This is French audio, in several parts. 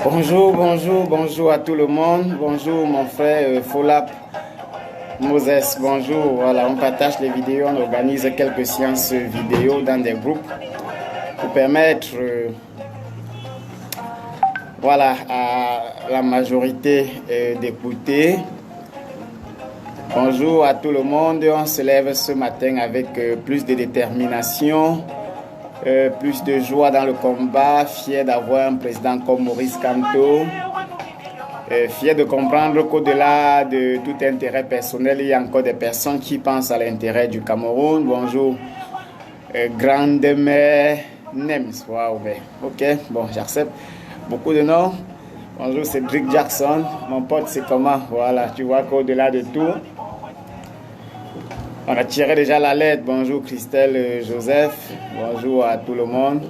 Bonjour, bonjour, bonjour à tout le monde. Bonjour mon frère Folap Moses. Bonjour, voilà, on partage les vidéos, on organise quelques séances vidéo dans des groupes pour permettre voilà, à la majorité d'écouter. Bonjour à tout le monde. On se lève ce matin avec plus de détermination, plus de joie dans le combat, fier d'avoir un président comme Maurice Kamto, fier de comprendre qu'au-delà de tout intérêt personnel, il y a encore des personnes qui pensent à l'intérêt du Cameroun. Bonjour, grande mère Nems. Wow, ok, bon, j'accepte beaucoup de noms. Bonjour Cédric Jackson, mon pote, c'est comment? Voilà, tu vois qu'au-delà de tout, on a tiré déjà la lettre. Bonjour Christelle Joseph, bonjour à tout le monde.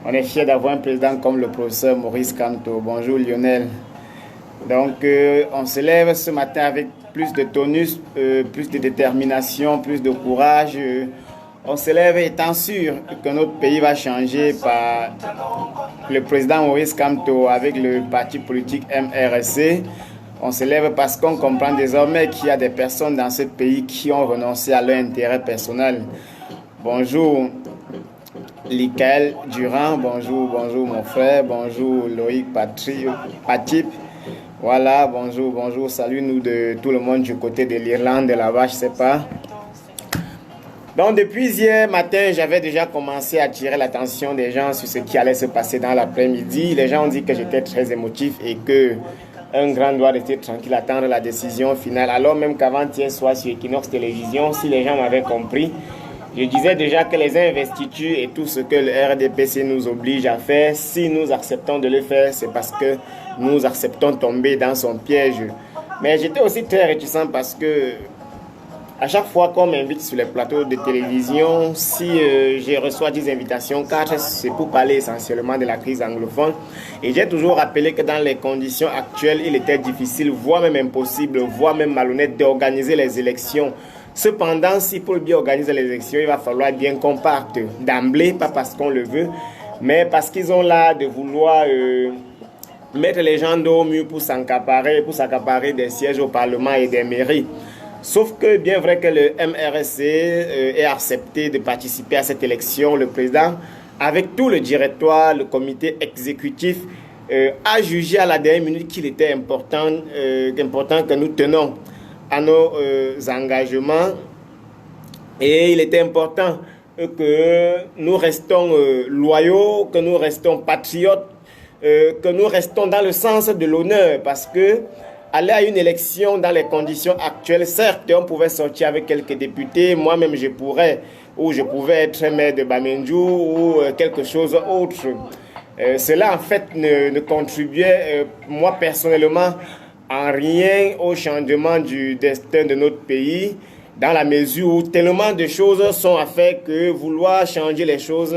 On est fiers d'avoir un président comme le professeur Maurice Kamto. Bonjour Lionel. Donc on se lève ce matin avec plus de tonus, plus de détermination, plus de courage. On se lève étant sûr que notre pays va changer par le président Maurice Kamto avec le parti politique MRSC. On se lève parce qu'on comprend désormais qu'il y a des personnes dans ce pays qui ont renoncé à leur intérêt personnel. Bonjour Likael Durand, bonjour mon frère, bonjour Loïc Patip. Voilà, bonjour, salut nous de tout le monde du côté de l'Irlande, de là-bas, je sais pas. Donc depuis hier matin, j'avais déjà commencé à attirer l'attention des gens sur ce qui allait se passer dans l'après-midi. Les gens ont dit que j'étais très émotif et que un grand doit rester tranquille, attendre la décision finale. Alors même qu'avant-hier soir sur Equinox Télévision, si les gens m'avaient compris, je disais déjà que les investitures et tout ce que le RDPC nous oblige à faire, si nous acceptons de le faire, c'est parce que nous acceptons tomber dans son piège. Mais j'étais aussi très réticent parce que à chaque fois qu'on m'invite sur les plateaux de télévision, si je reçois 10 invitations, 4, c'est pour parler essentiellement de la crise anglophone. Et j'ai toujours rappelé que dans les conditions actuelles, il était difficile, voire même impossible, voire même malhonnête d'organiser les élections. Cependant, si pour bien organiser les élections, il va falloir bien qu'on parte d'emblée, pas parce qu'on le veut, mais parce qu'ils ont l'art de vouloir mettre les gens dos au mur pour s'accaparer des sièges au Parlement et des mairies. Sauf que bien vrai que le MRSC ait accepté de participer à cette élection, le président, avec tout le directoire, le comité exécutif, a jugé à la dernière minute qu'il était important que nous tenons à nos engagements. Et il était important que nous restons loyaux, que nous restons patriotes, que nous restons dans le sens de l'honneur, parce que aller à une élection dans les conditions actuelles, certes, on pouvait sortir avec quelques députés, moi-même je pouvais être maire de Bamendjou ou quelque chose autre. Cela en fait ne contribuait, moi personnellement, en rien au changement du destin de notre pays, dans la mesure où tellement de choses sont à faire que vouloir changer les choses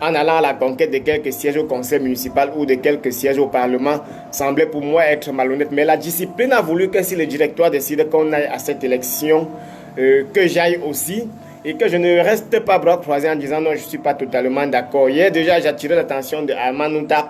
en allant à la conquête de quelques sièges au conseil municipal ou de quelques sièges au Parlement semblait pour moi être malhonnête. Mais la discipline a voulu que si le directoire décide qu'on aille à cette élection, que j'aille aussi et que je ne reste pas bras croisés en disant non, je ne suis pas totalement d'accord. Hier déjà, j'ai attiré l'attention de Armand Noutak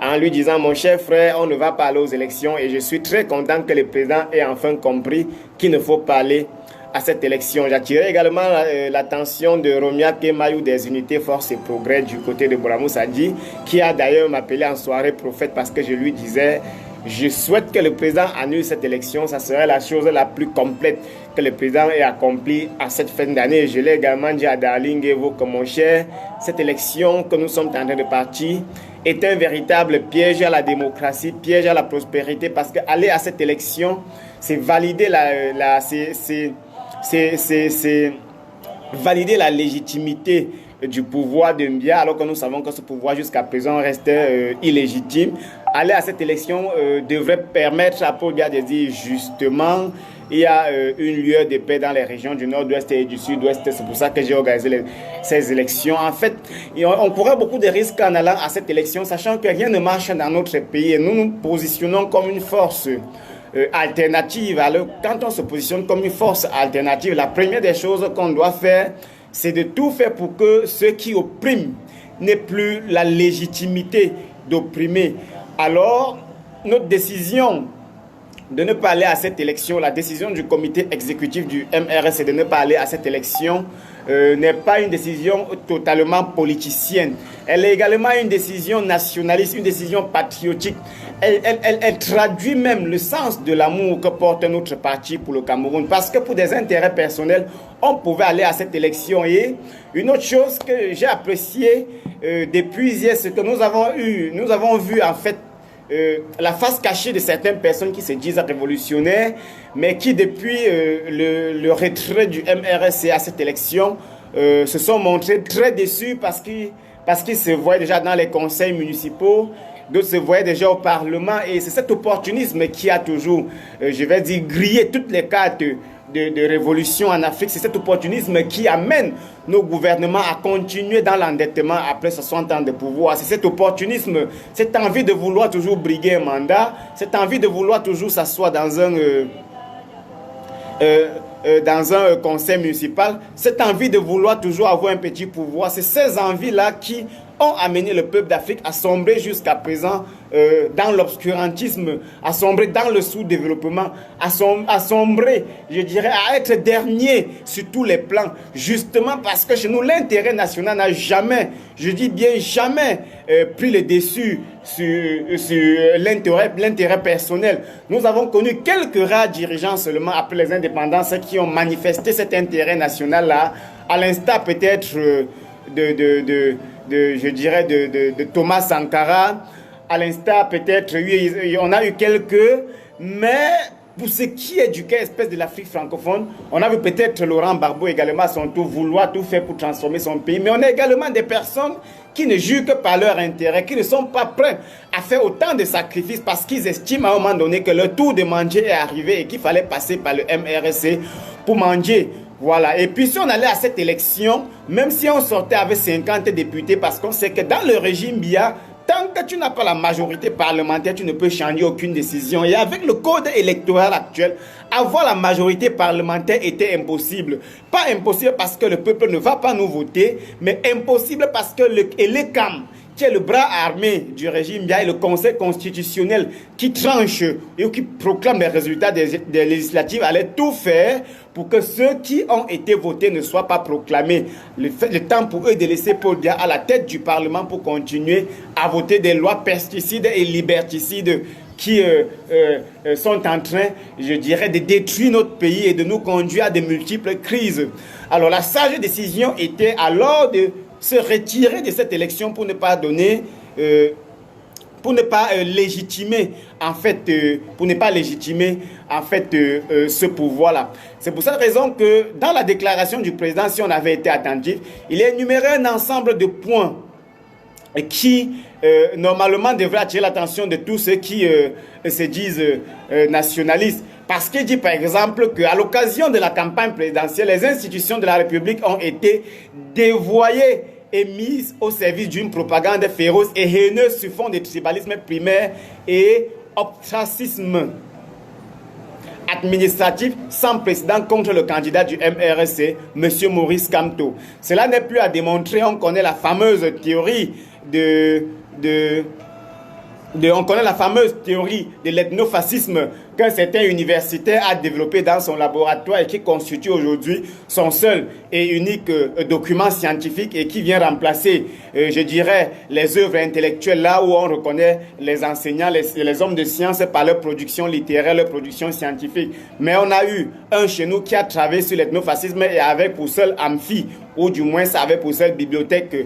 en lui disant mon cher frère, on ne va pas aller aux élections et je suis très content que le président ait enfin compris qu'il ne faut pas aller à cette élection. J'attirais également l'attention de Romia Kemayou des unités Force et Progrès du côté de Boramou Sadji, qui a d'ailleurs m'appelé en soirée prophète parce que je lui disais je souhaite que le président annule cette élection. Ça serait la chose la plus complète que le président ait accomplie à cette fin d'année. Je l'ai également dit à Darling Evo que mon cher, cette élection que nous sommes en train de partir est un véritable piège à la démocratie, piège à la prospérité, parce qu'aller à cette élection, c'est valider c'est valider la légitimité du pouvoir de Mbia, alors que nous savons que ce pouvoir jusqu'à présent restait illégitime. Aller à cette élection devrait permettre à Paul Biya de dire justement il y a une lueur de paix dans les régions du nord-ouest et du sud-ouest. C'est pour ça que j'ai organisé ces élections. En fait, on courait beaucoup de risques en allant à cette élection, sachant que rien ne marche dans notre pays et nous nous positionnons comme une force alternative. Alors, quand on se positionne comme une force alternative, la première des choses qu'on doit faire, c'est de tout faire pour que ceux qui oppriment n'aient plus la légitimité d'opprimer. Alors, notre décision de ne pas aller à cette élection, la décision du comité exécutif du MRS de ne pas aller à cette élection n'est pas une décision totalement politicienne. Elle est également une décision nationaliste, une décision patriotique. Elle traduit même le sens de l'amour que porte notre parti pour le Cameroun. Parce que pour des intérêts personnels, on pouvait aller à cette élection. Et une autre chose que j'ai appréciée depuis hier, c'est que nous avons vu en fait la face cachée de certaines personnes qui se disent révolutionnaires, mais qui depuis le retrait du MRSC à cette élection se sont montrés très déçus parce qu'ils se voient déjà dans les conseils municipaux, d'autres se voient déjà au Parlement, et c'est cet opportunisme qui a toujours, je vais dire, grillé toutes les cartes de révolution en Afrique. C'est cet opportunisme qui amène nos gouvernements à continuer dans l'endettement après 60 ans de pouvoir. C'est cet opportunisme, cette envie de vouloir toujours briguer un mandat, cette envie de vouloir toujours s'asseoir dans un conseil municipal, cette envie de vouloir toujours avoir un petit pouvoir. C'est ces envies-là qui ont amené le peuple d'Afrique à sombrer jusqu'à présent dans l'obscurantisme, à sombrer dans le sous-développement, à sombrer, je dirais, à être dernier sur tous les plans, justement parce que chez nous, l'intérêt national n'a jamais, je dis bien jamais, pris le dessus sur l'intérêt personnel. Nous avons connu quelques rares dirigeants seulement après les indépendances qui ont manifesté cet intérêt national-là, à l'instar peut-être je dirais de Thomas Sankara, à l'instar peut-être, on a eu quelques, mais pour ce qui est du cas espèce de l'Afrique francophone, on a vu peut-être Laurent Gbagbo également à son tour vouloir tout faire pour transformer son pays, mais on a également des personnes qui ne jugent que par leur intérêt, qui ne sont pas prêts à faire autant de sacrifices parce qu'ils estiment à un moment donné que leur tour de manger est arrivé et qu'il fallait passer par le MRSC pour manger. Voilà. Et puis si on allait à cette élection, même si on sortait avec 50 députés, parce qu'on sait que dans le régime Biya, tant que tu n'as pas la majorité parlementaire, tu ne peux changer aucune décision. Et avec le code électoral actuel, avoir la majorité parlementaire était impossible. Pas impossible parce que le peuple ne va pas nous voter, mais impossible parce que l'ECAM, qui est le bras armé du régime Biya, et le Conseil constitutionnel qui tranche et qui proclame les résultats des législatives, allait tout faire pour que ceux qui ont été votés ne soient pas proclamés. Le temps pour eux de laisser Paul Biya à la tête du Parlement pour continuer à voter des lois pesticides et liberticides qui sont en train, je dirais, de détruire notre pays et de nous conduire à de multiples crises. Alors la sage décision était alors de se retirer de cette élection pour ne pas donner, pour ne pas légitimer en fait, ce pouvoir-là. C'est pour cette raison que dans la déclaration du président, si on avait été attentif, il est énuméré un ensemble de points qui normalement devraient attirer l'attention de tous ceux qui se disent nationalistes. Parce qu'il dit par exemple qu'à l'occasion de la campagne présidentielle, les institutions de la République ont été dévoyées et mises au service d'une propagande féroce et haineuse sur fond de tribalisme primaire et ostracisme administratif sans précédent contre le candidat du MRSC, M. Maurice Kamto. Cela n'est plus à démontrer, on connaît la fameuse théorie on connaît la fameuse théorie de l'ethnofascisme qu'un certain universitaire a développé dans son laboratoire et qui constitue aujourd'hui son seul et unique document scientifique et qui vient remplacer, je dirais, les œuvres intellectuelles là où on reconnaît les enseignants, les hommes de science par leur production littéraire, leur production scientifique. Mais on a eu un chez nous qui a travaillé sur l'ethnofascisme et avait pour seul amphi, ou du moins ça avait pour seule bibliothèque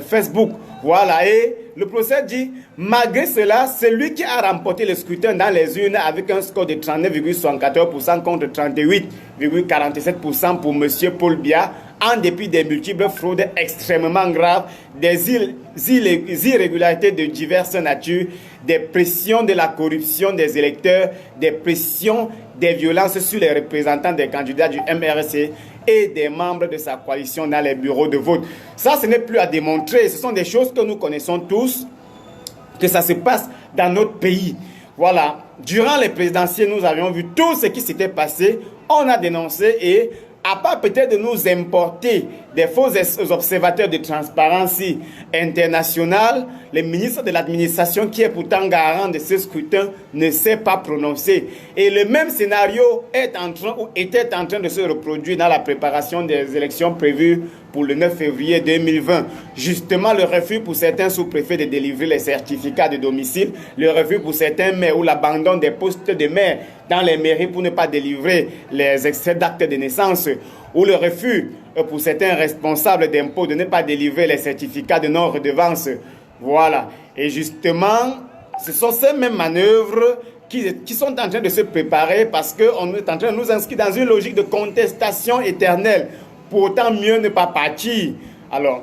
Facebook. Voilà, et le procès dit, malgré cela, celui qui a remporté le scrutin dans les urnes avec un score de 39,74% contre 38,47% pour M. Paul Biya, en dépit des multiples fraudes extrêmement graves, des irrégularités de diverses natures, des pressions de la corruption des électeurs, des pressions, des violences sur les représentants des candidats du MRC et des membres de sa coalition dans les bureaux de vote. Ça, ce n'est plus à démontrer. Ce sont des choses que nous connaissons tous, que ça se passe dans notre pays. Voilà. Durant les présidentielles, nous avions vu tout ce qui s'était passé. On a dénoncé et à part peut-être de nous importer des faux observateurs de transparence internationale, le ministre de l'administration, qui est pourtant garant de ce scrutin, ne s'est pas prononcé. Et le même scénario est en train, ou était en train de se reproduire dans la préparation des élections prévues pour le 9 février 2020. Justement, le refus pour certains sous-préfets de délivrer les certificats de domicile, le refus pour certains maires ou l'abandon des postes de maire dans les mairies pour ne pas délivrer les extraits d'actes de naissance, ou le refus pour certains responsables d'impôts de ne pas délivrer les certificats de non-redevance. Voilà. Et justement, ce sont ces mêmes manœuvres qui sont en train de se préparer parce qu'on est en train de nous inscrire dans une logique de contestation éternelle. Pourtant, mieux ne pas partir. Alors,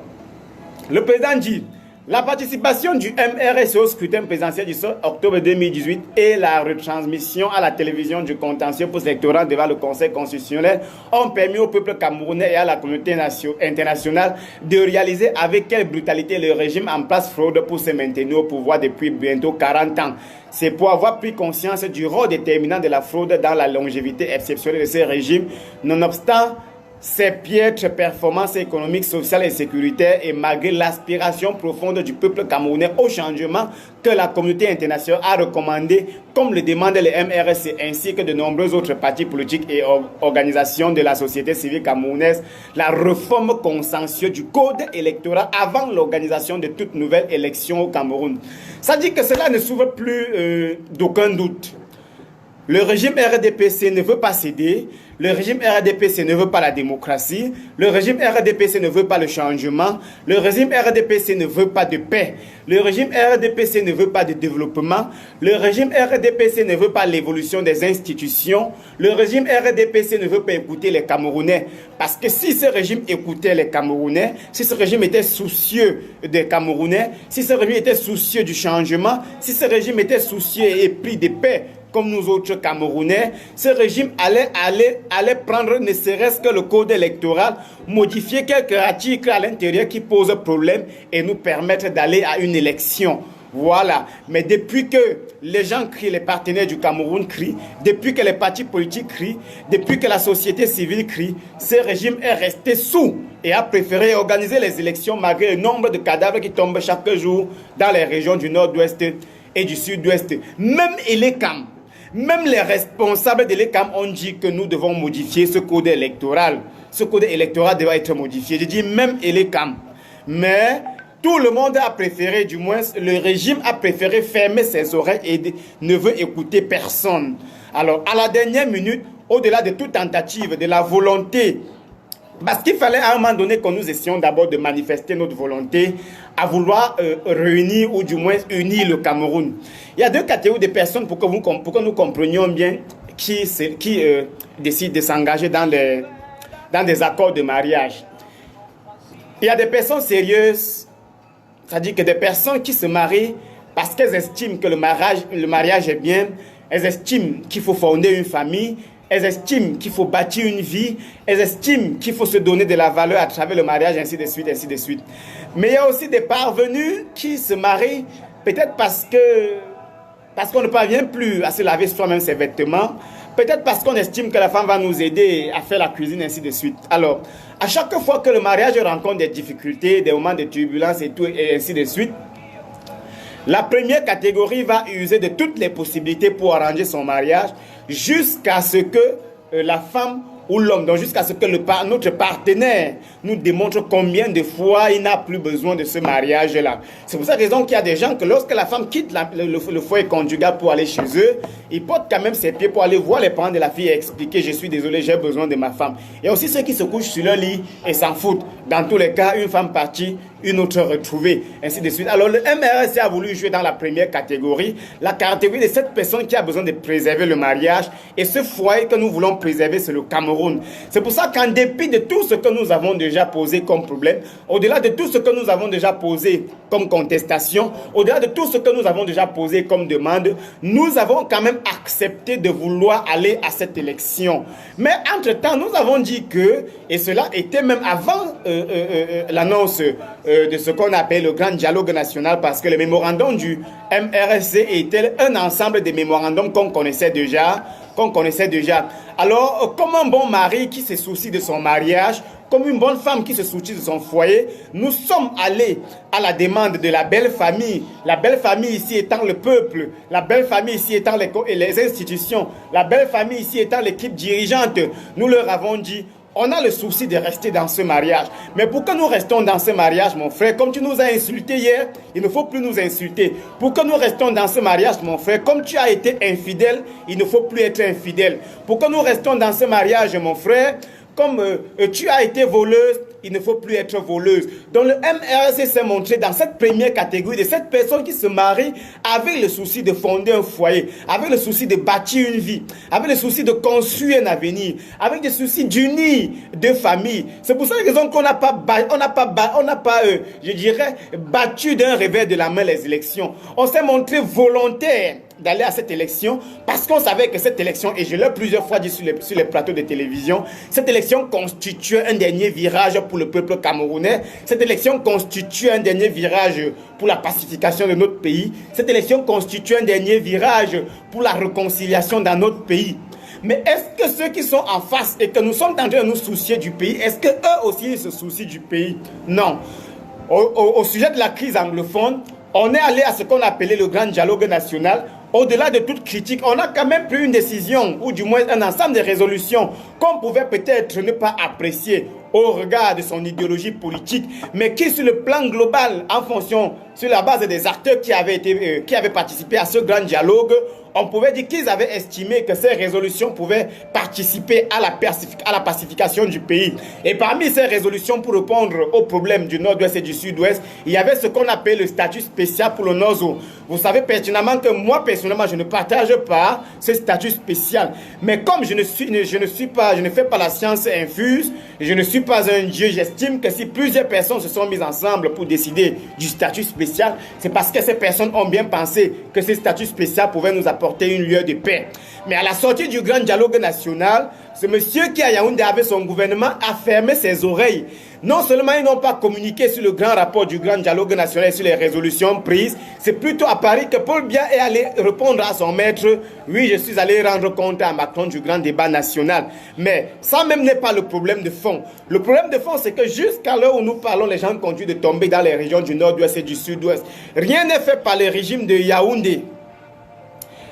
le président dit, la participation du MRS au scrutin présidentiel du 7 octobre 2018 et la retransmission à la télévision du contentieux post-électoral devant le Conseil constitutionnel ont permis au peuple camerounais et à la communauté internationale de réaliser avec quelle brutalité le régime en place fraude pour se maintenir au pouvoir depuis bientôt 40 ans. C'est pour avoir pris conscience du rôle déterminant de la fraude dans la longévité exceptionnelle de ce régime, nonobstant ces piètres performances économiques, sociales et sécuritaires et malgré l'aspiration profonde du peuple camerounais au changement que la communauté internationale a recommandé, comme le demandent les MRC ainsi que de nombreux autres partis politiques et organisations de la société civile camerounaise, la réforme consensuelle du code électoral avant l'organisation de toute nouvelle élection au Cameroun. Ça dit que cela ne s'ouvre plus d'aucun doute. Le régime RDPC ne veut pas céder, le régime RDPC ne veut pas la démocratie, le régime RDPC ne veut pas le changement, le régime RDPC ne veut pas de paix, le régime RDPC ne veut pas de développement, le régime RDPC ne veut pas l'évolution des institutions, le régime RDPC ne veut pas écouter les Camerounais. Parce que si ce régime écoutait les Camerounais, si ce régime était soucieux des Camerounais, si ce régime était soucieux du changement, si ce régime était soucieux et épris de paix, comme nous autres Camerounais, ce régime allait prendre ne serait-ce que le code électoral, modifier quelques articles à l'intérieur qui posent problème et nous permettre d'aller à une élection. Voilà. Mais depuis que les gens crient, les partenaires du Cameroun crient, depuis que les partis politiques crient, depuis que la société civile crie, ce régime est resté sourd et a préféré organiser les élections malgré le nombre de cadavres qui tombent chaque jour dans les régions du nord-ouest et du sud-ouest. Même Elecam, même les responsables de l'ECAM ont dit que nous devons modifier ce code électoral. Ce code électoral doit être modifié. Je dis même l'ECAM. Mais tout le monde a préféré, du moins le régime a préféré fermer ses oreilles et ne veut écouter personne. Alors, à la dernière minute, au-delà de toute tentative, de la volonté, parce qu'il fallait à un moment donné que nous essayons d'abord de manifester notre volonté à vouloir réunir ou du moins unir le Cameroun. Il y a deux catégories de personnes pour que nous comprenions bien qui décident de s'engager dans des accords de mariage. Il y a des personnes sérieuses, c'est-à-dire que des personnes qui se marient parce qu'elles estiment que le mariage est bien, elles estiment qu'il faut fonder une famille, elles estiment qu'il faut bâtir une vie, elles estiment qu'il faut se donner de la valeur à travers le mariage, ainsi de suite, ainsi de suite. Mais il y a aussi des parvenus qui se marient peut-être parce qu'on ne parvient plus à se laver soi-même ses vêtements, peut-être parce qu'on estime que la femme va nous aider à faire la cuisine, ainsi de suite. Alors, à chaque fois que le mariage rencontre des difficultés, des moments de turbulence et tout, et ainsi de suite, la première catégorie va user de toutes les possibilités pour arranger son mariage jusqu'à ce que la femme ou l'homme, donc jusqu'à ce que notre partenaire nous démontre combien de fois il n'a plus besoin de ce mariage-là. C'est pour cette raison qu'il y a des gens que lorsque la femme quitte le foyer conjugal pour aller chez eux, ils portent quand même ses pieds pour aller voir les parents de la fille et expliquer « je suis désolé, j'ai besoin de ma femme ». Il y a aussi ceux qui se couchent sur leur lit et s'en foutent. Dans tous les cas, une femme partie, une autre retrouvée, ainsi de suite. Alors le MRC a voulu jouer dans la première catégorie, la catégorie de cette personne qui a besoin de préserver le mariage, et ce foyer que nous voulons préserver, c'est le Cameroun. C'est pour ça qu'en dépit de tout ce que nous avons déjà posé comme problème, au-delà de tout ce que nous avons déjà posé comme contestation, au-delà de tout ce que nous avons déjà posé comme demande, nous avons quand même accepté de vouloir aller à cette élection. Mais entre-temps, nous avons dit que, et cela était même avant l'annonce de ce qu'on appelle le grand dialogue national, parce que le mémorandum du MRC était un ensemble de mémorandums qu'on connaissait déjà. Alors, comme un bon mari qui se soucie de son mariage, comme une bonne femme qui se soucie de son foyer, nous sommes allés à la demande de la belle famille ici étant le peuple, la belle famille ici étant les institutions, la belle famille ici étant l'équipe dirigeante. Nous leur avons dit, on a le souci de rester dans ce mariage. Mais pour que nous restons dans ce mariage, mon frère, comme tu nous as insultés hier, il ne faut plus nous insulter. Pour que nous restons dans ce mariage, mon frère, comme tu as été infidèle, il ne faut plus être infidèle. Pour que nous restons dans ce mariage, mon frère, comme tu as été voleuse, il ne faut plus être voleuse. Donc le MRC s'est montré dans cette première catégorie de cette personne qui se marie avec le souci de fonder un foyer, avec le souci de bâtir une vie, avec le souci de construire un avenir, avec le souci d'unir deux familles. C'est pour cette raison qu'on n'a pas, je dirais, battu d'un revers de la main les élections. On s'est montré volontaire d'aller à cette élection parce qu'on savait que cette élection, et je l'ai plusieurs fois dit sur les plateaux de télévision, cette élection constituait un dernier virage pour le peuple camerounais. Cette élection constitue un dernier virage pour la pacification de notre pays. Cette élection constitue un dernier virage pour la réconciliation dans notre pays. Mais est-ce que ceux qui sont en face et que nous sommes en train de nous soucier du pays, est-ce qu'eux aussi ils se soucient du pays? Non. Au sujet de la crise anglophone, on est allé à ce qu'on appelait le grand dialogue national. Au-delà de toute critique, on a quand même pris une décision, ou du moins un ensemble de résolutions qu'on pouvait peut-être ne pas apprécier au regard de son idéologie politique, mais qui sur le plan global, en fonction, sur la base des acteurs qui avaient participé à ce grand dialogue, on pouvait dire qu'ils avaient estimé que ces résolutions pouvaient participer à la pacification du pays. Et parmi ces résolutions, pour répondre aux problèmes du nord-ouest et du sud-ouest, il y avait ce qu'on appelle le statut spécial pour le nord-ouest. Vous savez pertinemment que moi, personnellement, je ne partage pas ce statut spécial. Mais comme je ne fais pas la science infuse, je ne suis pas un dieu, j'estime que si plusieurs personnes se sont mises ensemble pour décider du statut spécial, c'est parce que ces personnes ont bien pensé que ce statut spécial pouvait nous apporter une lueur de paix. Mais à la sortie du grand dialogue national, ce monsieur qui à Yaoundé avec son gouvernement a fermé ses oreilles. Non seulement ils n'ont pas communiqué sur le grand rapport du grand dialogue national et sur les résolutions prises, c'est plutôt à Paris que Paul Biya est allé répondre à son maître. Oui, je suis allé rendre compte à Macron du grand débat national. Mais ça même n'est pas le problème de fond. Le problème de fond, c'est que jusqu'à l'heure où nous parlons, les gens continuent de tomber dans les régions du nord-ouest et du sud-ouest. Rien n'est fait par le régime de Yaoundé.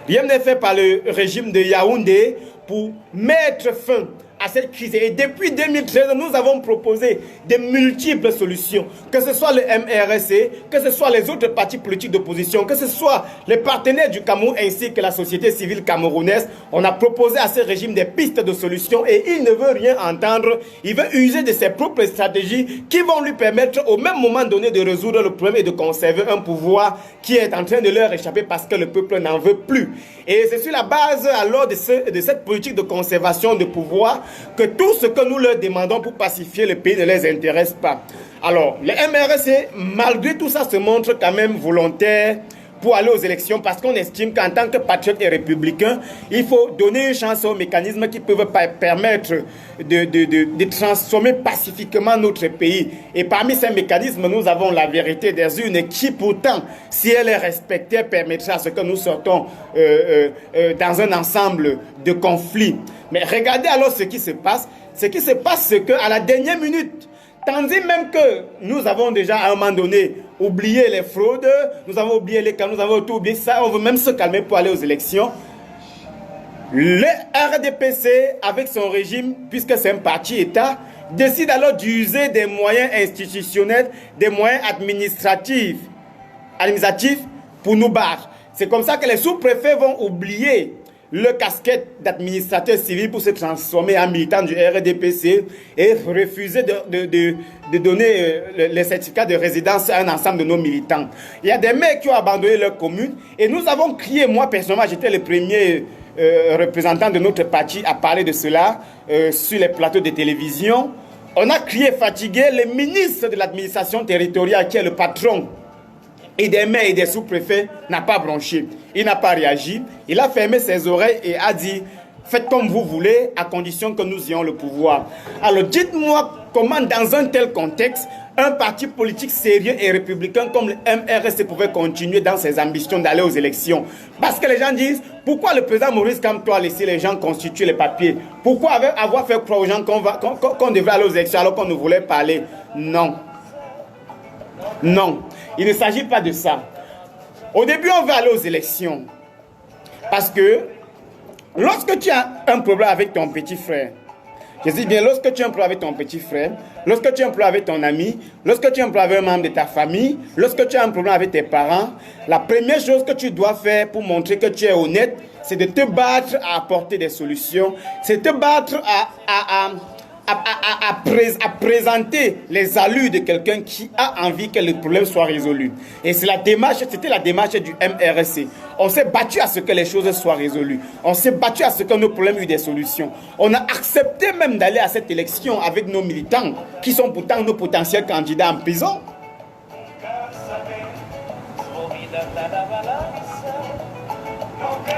Rien n'est fait par le régime de Yaoundé pour mettre fin à cette crise. Et depuis 2013, nous avons proposé de multiples solutions, que ce soit le MRC, que ce soit les autres partis politiques d'opposition, que ce soit les partenaires du Cameroun ainsi que la société civile camerounaise. On a proposé à ce régime des pistes de solutions et il ne veut rien entendre. Il veut user de ses propres stratégies qui vont lui permettre au même moment donné de résoudre le problème et de conserver un pouvoir qui est en train de leur échapper parce que le peuple n'en veut plus. Et c'est sur la base alors de cette politique de conservation de pouvoir que tout ce que nous leur demandons pour pacifier le pays ne les intéresse pas. Alors, le MRC, malgré tout ça, se montre quand même volontaire pour aller aux élections parce qu'on estime qu'en tant que patriote et républicain, il faut donner une chance aux mécanismes qui peuvent permettre de transformer pacifiquement notre pays. Et parmi ces mécanismes, nous avons la vérité des urnes qui pourtant, si elle est respectée, permettra à ce que nous sortons dans un ensemble de conflits. Mais regardez alors ce qui se passe. Ce qui se passe, c'est qu'à la dernière minute, tandis même que nous avons déjà à un moment donné oublié les fraudes, nous avons oublié les cas, nous avons tout oublié ça, on veut même se calmer pour aller aux élections. Le RDPC, avec son régime, puisque c'est un parti-État, décide alors d'user des moyens institutionnels, des moyens administratifs pour nous battre. C'est comme ça que les sous-préfets vont oublier le casquette d'administrateur civil pour se transformer en militant du RDPC et refuser de donner les certificats de résidence à un ensemble de nos militants. Il y a des maires qui ont abandonné leur commune et nous avons crié, moi personnellement, j'étais le premier représentant de notre parti à parler de cela sur les plateaux de télévision. On a crié fatigué, le ministre de l'administration territoriale qui est le patron et des maires et des sous-préfets n'a pas bronché. Il n'a pas réagi. Il a fermé ses oreilles et a dit « Faites comme vous voulez, à condition que nous ayons le pouvoir. » Alors dites-moi comment dans un tel contexte, un parti politique sérieux et républicain comme le MRC pouvait continuer dans ses ambitions d'aller aux élections. Parce que les gens disent « Pourquoi le président Maurice Kamto a laissé les gens constituer les papiers? Pourquoi avoir fait croire aux gens qu'on devait aller aux élections alors qu'on ne voulait pas aller ?» Non. Non. Il ne s'agit pas de ça. Au début, on va aller aux élections. Parce que lorsque tu as un problème avec ton petit frère, je dis bien, lorsque tu as un problème avec ton petit frère, lorsque tu as un problème avec ton ami, lorsque tu as un problème avec un membre de ta famille, lorsque tu as un problème avec tes parents, la première chose que tu dois faire pour montrer que tu es honnête, c'est de te battre à apporter des solutions, c'est de te battre à présenter les allures de quelqu'un qui a envie que le problème soit résolu. Et c'est c'était la démarche du MRC. On s'est battu à ce que les choses soient résolues. On s'est battu à ce que nos problèmes aient des solutions. On a accepté même d'aller à cette élection avec nos militants, qui sont pourtant nos potentiels candidats en prison.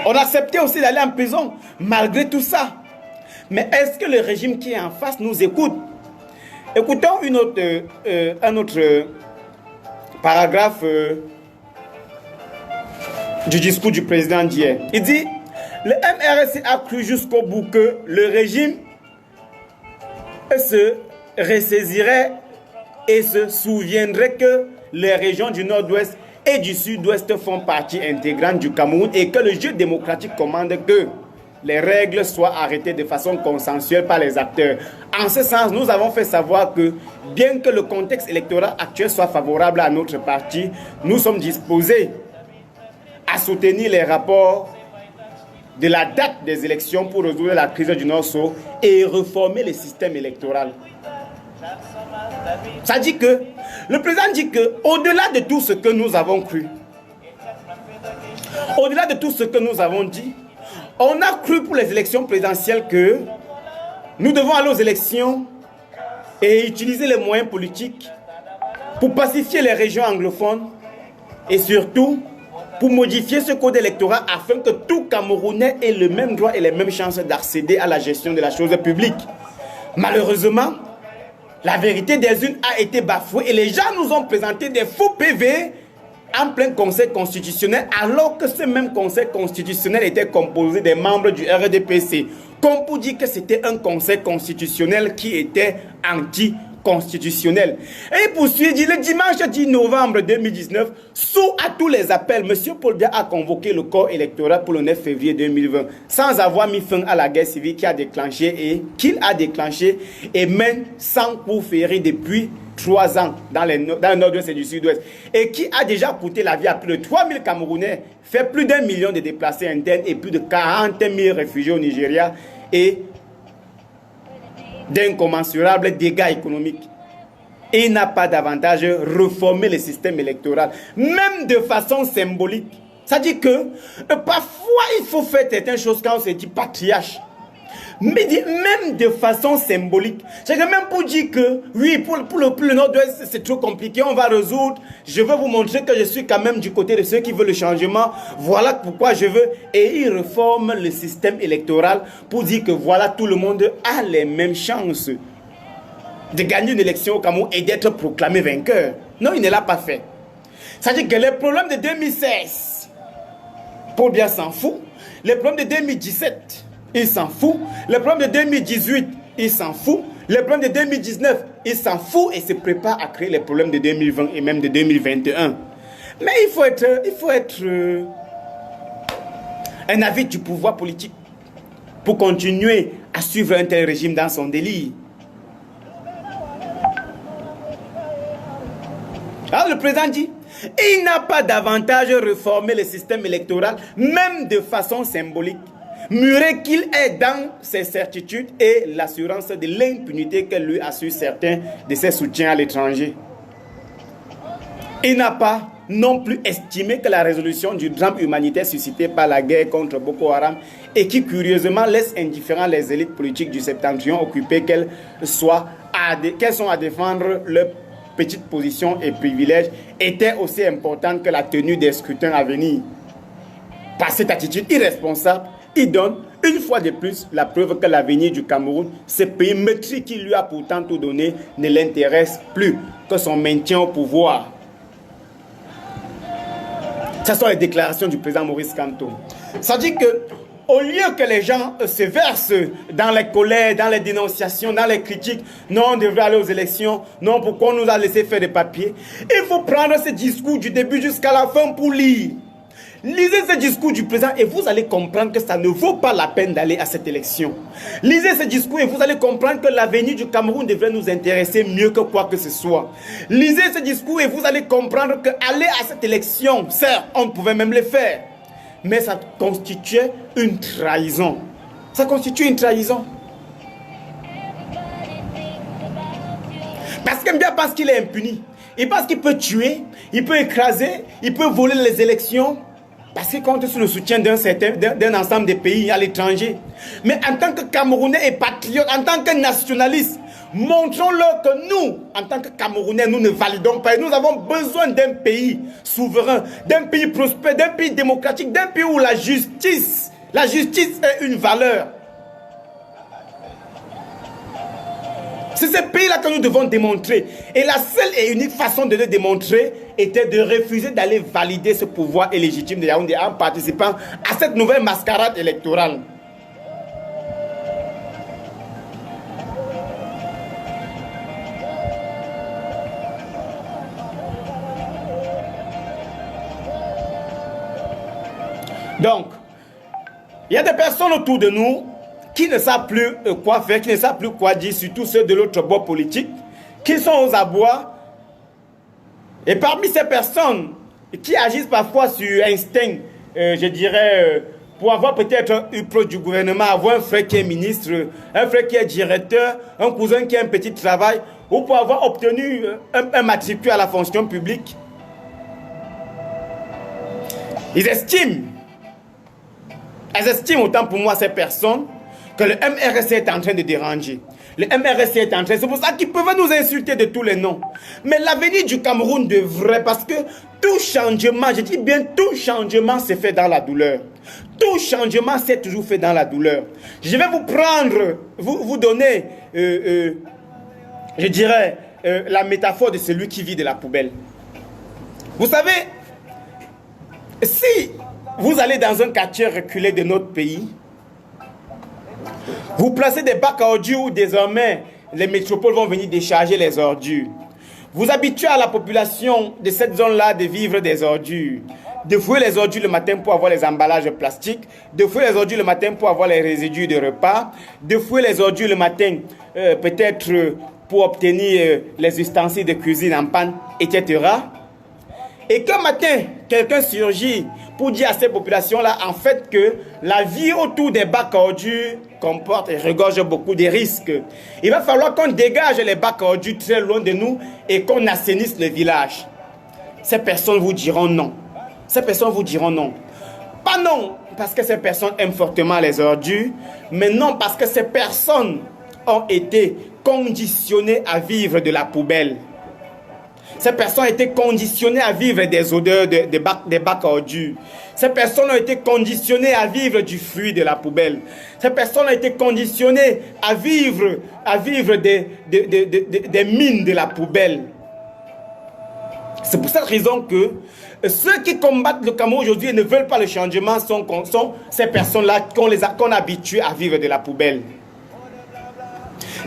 On a accepté aussi d'aller en prison, malgré tout ça. Mais est-ce que le régime qui est en face nous écoute? Écoutons un autre paragraphe du discours du président d'hier. Il dit, le MRC a cru jusqu'au bout que le régime se ressaisirait et se souviendrait que les régions du nord-ouest et du sud-ouest font partie intégrante du Cameroun et que le jeu démocratique commande que les règles soient arrêtées de façon consensuelle par les acteurs. En ce sens, nous avons fait savoir que, bien que le contexte électoral actuel soit favorable à notre parti, nous sommes disposés à soutenir les rapports de la date des élections pour résoudre la crise du Nord-Sou et réformer le système électoral. Ça dit que, le président dit que, au-delà de tout ce que nous avons cru, au-delà de tout ce que nous avons dit, on a cru pour les élections présidentielles que nous devons aller aux élections et utiliser les moyens politiques pour pacifier les régions anglophones et surtout pour modifier ce code électoral afin que tout Camerounais ait le même droit et les mêmes chances d'accéder à la gestion de la chose publique. Malheureusement, la vérité des urnes a été bafouée et les gens nous ont présenté des faux PV en plein conseil constitutionnel, alors que ce même conseil constitutionnel était composé des membres du RDPC, comme pour dire que c'était un conseil constitutionnel qui était anticonstitutionnel. Et il poursuit, dit le dimanche 10 novembre 2019, sous à tous les appels, M. Paul Biya a convoqué le corps électoral pour le 9 février 2020, sans avoir mis fin à la guerre civile qu'il a déclenchée et même sans coup férir depuis 3 ans dans le nord-ouest et du sud-ouest, et qui a déjà coûté la vie à plus de 3000 Camerounais, fait plus d'1 million de déplacés internes et plus de 40 000 réfugiés au Nigeria et d'incommensurables dégâts économiques. Il n'a pas davantage réformé le système électoral, même de façon symbolique. Ça dit que parfois il faut faire certaines choses quand on se dit patriarche. Mais même de façon symbolique. C'est que même pour dire que, oui, pour le nord-ouest, c'est trop compliqué, on va résoudre. Je veux vous montrer que je suis quand même du côté de ceux qui veulent le changement. Voilà pourquoi je veux. Et il réforme le système électoral pour dire que voilà, tout le monde a les mêmes chances de gagner une élection au Cameroun et d'être proclamé vainqueur. Non, il ne l'a pas fait. C'est-à-dire que les problèmes de 2016, Paul Biya s'en fout. Les problèmes de 2017, il s'en fout. Le problème de 2018, il s'en fout. Le problème de 2019, il s'en fout et se prépare à créer les problèmes de 2020 et même de 2021. Mais il faut être un avis du pouvoir politique pour continuer à suivre un tel régime dans son délire. Alors le président dit, il n'a pas davantage réformé le système électoral, même de façon symbolique. muré qu'il est dans ses certitudes et l'assurance de l'impunité que lui assurent certains de ses soutiens à l'étranger. Il n'a pas non plus estimé que la résolution du drame humanitaire suscité par la guerre contre Boko Haram et qui curieusement laisse indifférents les élites politiques du septentrion occupées qu'elles sont à défendre leurs petites positions et privilèges était aussi importante que la tenue des scrutins à venir. Par cette attitude irresponsable, il donne une fois de plus la preuve que l'avenir du Cameroun, ce pays meurtri qui lui a pourtant tout donné, ne l'intéresse plus que son maintien au pouvoir. Ce sont les déclarations du président Maurice Kamto. Ça dit que, au lieu que les gens se versent dans les colères, dans les dénonciations, dans les critiques, non, on devrait aller aux élections, non, pourquoi on nous a laissé faire des papiers, il faut prendre ce discours du début jusqu'à la fin pour lire. Lisez ce discours du président et vous allez comprendre que ça ne vaut pas la peine d'aller à cette élection. Lisez ce discours et vous allez comprendre que l'avenir du Cameroun devrait nous intéresser mieux que quoi que ce soit. Lisez ce discours et vous allez comprendre qu'aller à cette élection, certes, on pouvait même le faire, mais ça constituait une trahison. Ça constitue une trahison. Parce que bien pense qu'il est impuni. Il pense qu'il peut tuer, il peut écraser, il peut voler les élections. Parce qu'il compte sur le soutien d'un ensemble de pays à l'étranger. Mais en tant que Camerounais et patriotes, en tant que nationalistes, montrons-leur que nous, en tant que Camerounais, nous ne validons pas. Et nous avons besoin d'un pays souverain, d'un pays prospère, d'un pays démocratique, d'un pays où la justice est une valeur. C'est ce pays-là que nous devons démontrer. Et la seule et unique façon de le démontrer était de refuser d'aller valider ce pouvoir illégitime de Yaoundé en participant à cette nouvelle mascarade électorale. Donc, il y a des personnes autour de nous qui ne savent plus quoi faire, qui ne savent plus quoi dire, surtout ceux de l'autre bord politique, qui sont aux abois. Et parmi ces personnes qui agissent parfois sur instinct, je dirais, pour avoir peut-être eu proche du gouvernement, avoir un frère qui est ministre, un frère qui est directeur, un cousin qui a un petit travail, ou pour avoir obtenu un matricule à la fonction publique. Ils estiment autant pour moi ces personnes que le MRC est en train de déranger. Le MRC est en train, c'est pour ça qu'ils peuvent nous insulter de tous les noms. Mais l'avenir du Cameroun devrait, parce que tout changement, je dis bien tout changement se fait dans la douleur. Tout changement s'est toujours fait dans la douleur. Je vais vous prendre, vous donner, je dirais, la métaphore de celui qui vit de la poubelle. Vous savez, si vous allez dans un quartier reculé de notre pays, vous placez des bacs à ordures où désormais les métropoles vont venir décharger les ordures. Vous habituez à la population de cette zone-là de vivre des ordures. De fouiller les ordures le matin pour avoir les emballages plastiques. De fouiller les ordures le matin pour avoir les résidus de repas. De fouiller les ordures le matin peut-être pour obtenir les ustensiles de cuisine en panne, etc. Et qu'un matin, quelqu'un surgit pour dire à ces populations-là, en fait, que la vie autour des bacs à ordures comporte et regorge beaucoup de risques. Il va falloir qu'on dégage les bacs à ordures très loin de nous et qu'on assainisse le village. Ces personnes vous diront non. Ces personnes vous diront non. Pas non parce que ces personnes aiment fortement les ordures, mais non parce que ces personnes ont été conditionnées à vivre de la poubelle. Ces personnes ont été conditionnées à vivre des odeurs des bacs à ordures. Ces personnes ont été conditionnées à vivre du fruit de la poubelle. Ces personnes ont été conditionnées à vivre des mines de la poubelle. C'est pour cette raison que ceux qui combattent le Cameroun aujourd'hui et ne veulent pas le changement sont ces personnes-là qu'on a habituées à vivre de la poubelle.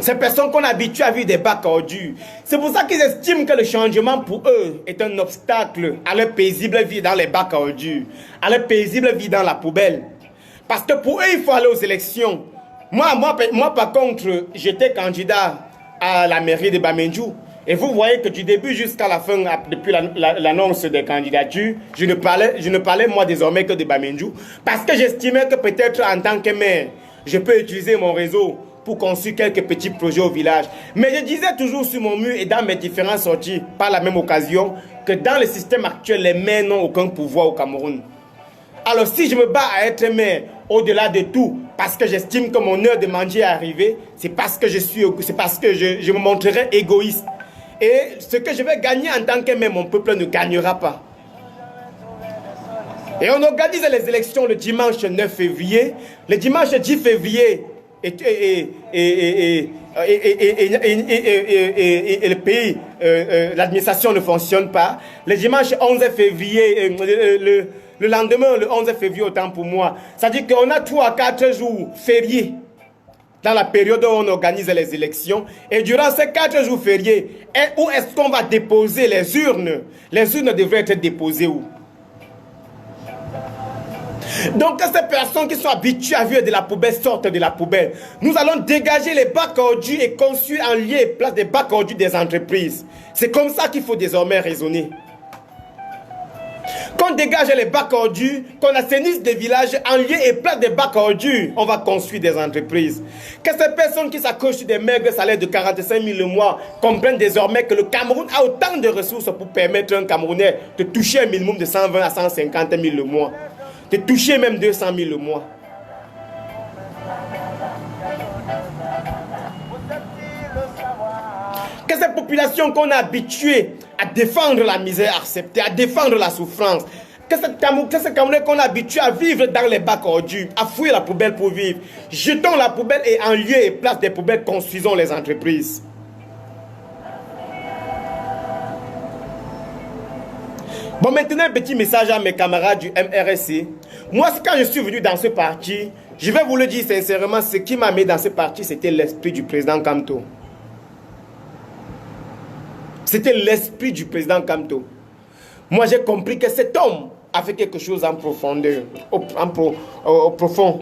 Ces personnes qu'on a habituées à vivre des bacs à ordures. C'est pour ça qu'ils estiment que le changement pour eux est un obstacle à leur paisible vie dans les bacs à ordures, à leur paisible vie dans la poubelle. Parce que pour eux, il faut aller aux élections. Moi par contre, j'étais candidat à la mairie de Bamendjou. Et vous voyez que du début jusqu'à la fin, depuis l'annonce des candidatures, je ne parlais moi désormais que de Bamendjou, parce que j'estimais que peut-être en tant que maire, je peux utiliser mon réseau pour construire quelques petits projets au village. Mais je disais toujours sur mon mur et dans mes différentes sorties, par la même occasion, que dans le système actuel, les maires n'ont aucun pouvoir au Cameroun. Alors si je me bats à être maire, au-delà de tout, parce que j'estime que mon heure de manger est arrivée, c'est parce que je me montrerai égoïste. Et ce que je vais gagner en tant que maire, mon peuple ne gagnera pas. Et on organise les élections le dimanche 9 février. Le dimanche 10 février, et le pays, l'administration ne fonctionne pas. Le dimanche 11 février, le lendemain, le 11 février, autant pour moi. C'est-à-dire qu'on a 3 à 4 jours fériés dans la période où on organise les élections. Et durant ces 4 jours fériés, où est-ce qu'on va déposer les urnes? Les urnes devraient être déposées où? Donc, ces personnes qui sont habituées à vivre de la poubelle sortent de la poubelle. Nous allons dégager les bacs ordures et construire en lieu et place des bacs ordures des entreprises. C'est comme ça qu'il faut désormais raisonner. Qu'on dégage les bacs ordures, qu'on assainisse des villages en lieu et place des bacs ordures, on va construire des entreprises. Que ces personnes qui s'accrochent sur des maigres salaires de 45 000 le mois comprennent désormais que le Cameroun a autant de ressources pour permettre à un Camerounais de toucher un minimum de 120 à 150 000 le mois. De toucher même 200 000 le mois. Que cette population qu'on a habituée à défendre la misère acceptée, à défendre la souffrance, que ces Camerounais qu'on a habitué à vivre dans les bacs ordures, à fouiller la poubelle pour vivre, jetons la poubelle et en lieu et place des poubelles, construisons les entreprises. Bon, maintenant, un petit message à mes camarades du MRSC. Moi, quand je suis venu dans ce parti, je vais vous le dire sincèrement, ce qui m'a mis dans ce parti, c'était l'esprit du président Kamto. C'était l'esprit du président Kamto. Moi, j'ai compris que cet homme a fait quelque chose en profondeur, au profond.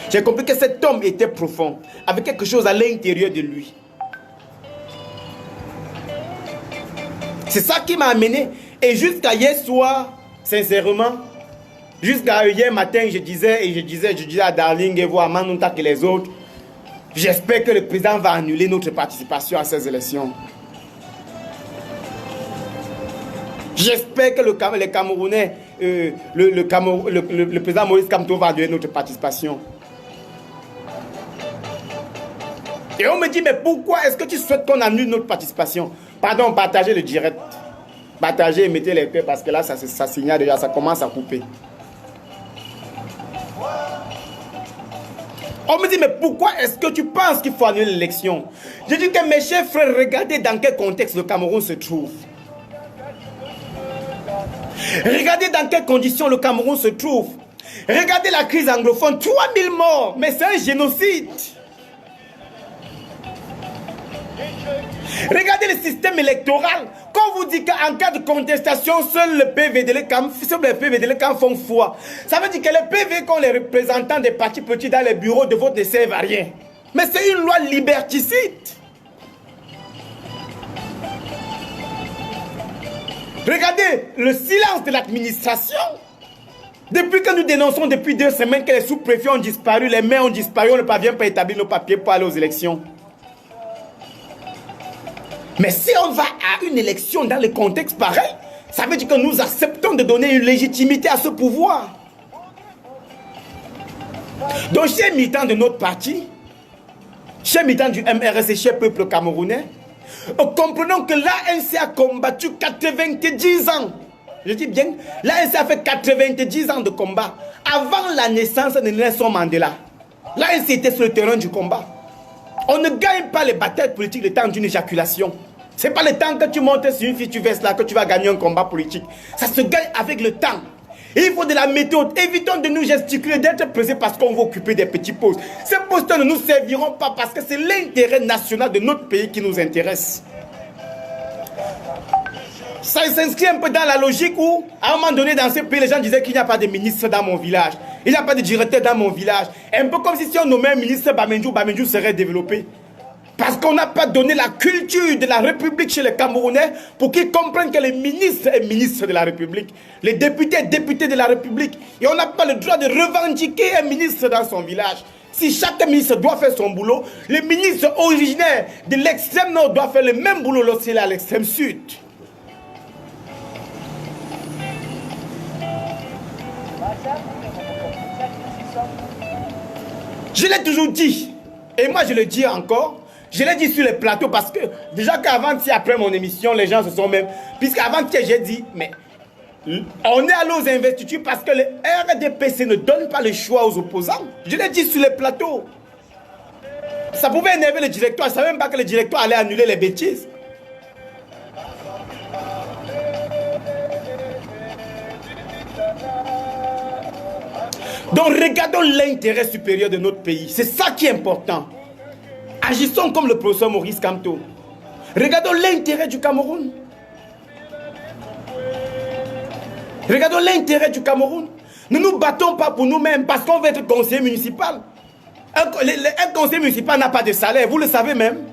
J'ai compris que cet homme était profond, avait quelque chose à l'intérieur de lui. C'est ça qui m'a amené. Et jusqu'à hier soir, sincèrement, jusqu'à hier matin, je disais à Darling et vous, à Manunta et les autres, j'espère que le président va annuler notre participation à ces élections. J'espère que les Camerounais, le président Maurice Kamto va annuler notre participation. Et on me dit, mais pourquoi est-ce que tu souhaites qu'on annule notre participation? Pardon, partagez le direct. Partagez et mettez les cœurs parce que là, ça signale déjà, ça commence à couper. On me dit, mais pourquoi est-ce que tu penses qu'il faut annuler l'élection? Je dis que mes chers frères, regardez dans quel contexte le Cameroun se trouve. Regardez dans quelles conditions le Cameroun se trouve. Regardez la crise anglophone, 3000 morts, mais c'est un génocide. Regardez le système électoral. Quand on vous dit qu'en cas de contestation, seul le PVDL font foi. Ça veut dire que les PV, quand les représentants des partis petits dans les bureaux de vote ne servent à rien. Mais c'est une loi liberticide. Regardez le silence de l'administration. Depuis que nous dénonçons depuis 2 semaines que les sous-préfets ont disparu, les maires ont disparu, on ne parvient pas à établir nos papiers pour aller aux élections. Mais si on va à une élection dans le contexte pareil, ça veut dire que nous acceptons de donner une légitimité à ce pouvoir. Donc, chers militants de notre parti, chers militants du MRSC, chers peuple camerounais, comprenons que l'ANC a combattu 90 ans. Je dis bien, l'ANC a fait 90 ans de combat avant la naissance de Nelson Mandela. L'ANC était sur le terrain du combat. On ne gagne pas les batailles politiques le temps d'une éjaculation. Ce n'est pas le temps que tu montes sur une fichue veste là que tu vas gagner un combat politique. Ça se gagne avec le temps. Et il faut de la méthode. Évitons de nous gesticuler, d'être pressés parce qu'on va occuper des petits postes. Ces postes ne nous serviront pas parce que c'est l'intérêt national de notre pays qui nous intéresse. Ça s'inscrit un peu dans la logique où, à un moment donné, dans ce pays, les gens disaient qu'il n'y a pas de ministre dans mon village. Il n'y a pas de directeur dans mon village. Un peu comme si on nommait un ministre Bamendjou, Bamendjou serait développé. Parce qu'on n'a pas donné la culture de la République chez les Camerounais pour qu'ils comprennent que les ministres est ministre de la République, les députés est député de la République. Et on n'a pas le droit de revendiquer un ministre dans son village. Si chaque ministre doit faire son boulot, les ministres originaires de l'extrême nord doivent faire le même boulot lorsqu'il est à l'extrême sud. Je l'ai toujours dit, et moi je le dis encore, je l'ai dit sur les plateaux parce que déjà qu'avant-hier, après mon émission, les gens se sont même... Puisqu'avant-hier, j'ai dit, mais on est allé aux investitures parce que le RDPC ne donne pas le choix aux opposants. Je l'ai dit sur les plateaux. Ça pouvait énerver le directeur. Je ne savais même pas que le directeur allait annuler les bêtises. Donc regardons l'intérêt supérieur de notre pays. C'est ça qui est important. Agissons comme le professeur Maurice Kamto. Regardons l'intérêt du Cameroun. Regardons l'intérêt du Cameroun. Ne nous battons pas pour nous-mêmes parce qu'on veut être conseiller municipal. Un conseiller municipal n'a pas de salaire, vous le savez même.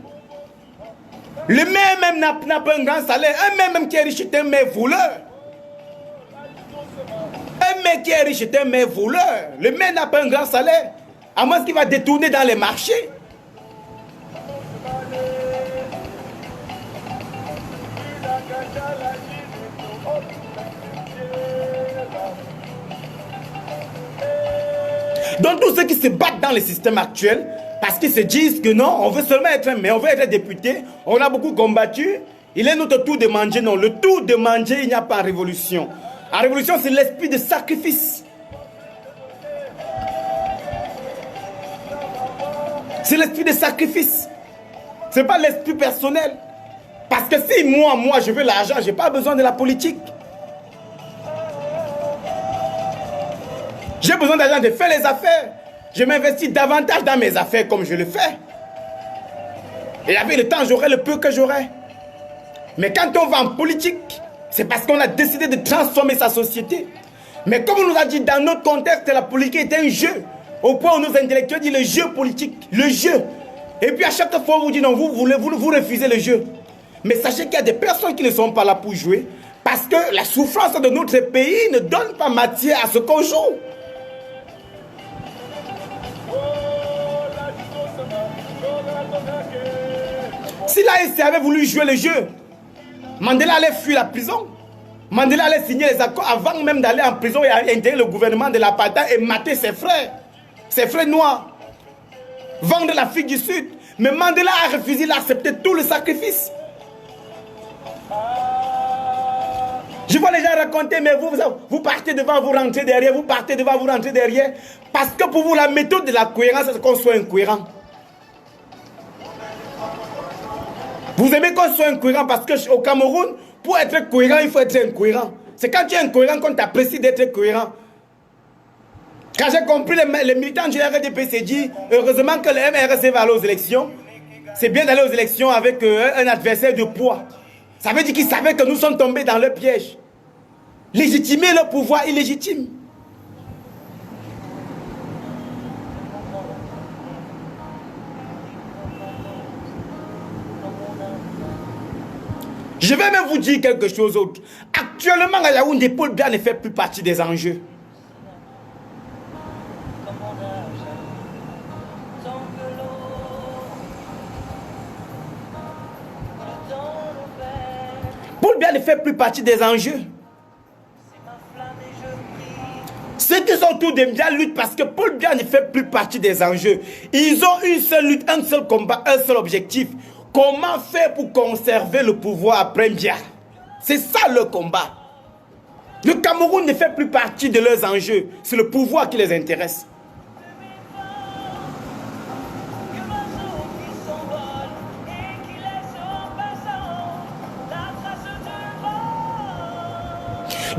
Le maire même n'a pas un grand salaire. Un maire même qui est riche est un maire voleur. Un maire qui est riche est un maire voleur. Le maire n'a pas un grand salaire. À moins qu'il va détourner dans les marchés. Donc tous ceux qui se battent dans le système actuel, parce qu'ils se disent que non, on veut seulement être un maire, on veut être député, on a beaucoup combattu, il est notre tour de manger. Non, le tour de manger, il n'y a pas de révolution. La révolution, c'est l'esprit de sacrifice. C'est l'esprit de sacrifice. Ce n'est pas l'esprit personnel. Parce que si moi, je veux l'argent, je n'ai pas besoin de la politique. J'ai besoin d'argent de faire les affaires. Je m'investis davantage dans mes affaires comme je le fais. Et avec le temps, j'aurai le peu que j'aurai. Mais quand on va en politique, c'est parce qu'on a décidé de transformer sa société. Mais comme on nous a dit, dans notre contexte, la politique est un jeu. Au point où nos intellectuels disent le jeu politique, le jeu. Et puis à chaque fois, on vous dit non, vous refusez le jeu. Mais sachez qu'il y a des personnes qui ne sont pas là pour jouer. Parce que la souffrance de notre pays ne donne pas matière à ce qu'on joue. Si l'AEC avait voulu jouer le jeu, Mandela allait fuir la prison. Mandela allait signer les accords avant même d'aller en prison et intégrer le gouvernement de l'apartheid et mater ses frères noirs. Vendre l'Afrique du Sud. Mais Mandela a refusé d'accepter tout le sacrifice. Je vois les gens raconter, mais vous partez devant, vous rentrez derrière, vous partez devant, vous rentrez derrière. Parce que pour vous, la méthode de la cohérence, c'est qu'on soit incohérent. Vous aimez qu'on soit incohérent parce qu'au Cameroun, pour être cohérent, il faut être incohérent. C'est quand tu es incohérent qu'on t'apprécie d'être cohérent. Quand j'ai compris, les militants du RDP s'est dit, heureusement que le MRC va aller aux élections. C'est bien d'aller aux élections avec un adversaire de poids. Ça veut dire qu'ils savaient que nous sommes tombés dans le piège. Légitimer le pouvoir illégitime. Je vais même vous dire quelque chose d'autre. Actuellement, à Yaoundé, Paul Biya ne fait plus partie des enjeux. Paul Biya ne fait plus partie des enjeux. Ceux qui sont autour de Biya luttent parce que Paul Biya ne fait plus partie des enjeux. Ils ont une seule lutte, un seul combat, un seul objectif. Comment faire pour conserver le pouvoir après Biya? C'est ça le combat. Le Cameroun ne fait plus partie de leurs enjeux. C'est le pouvoir qui les intéresse.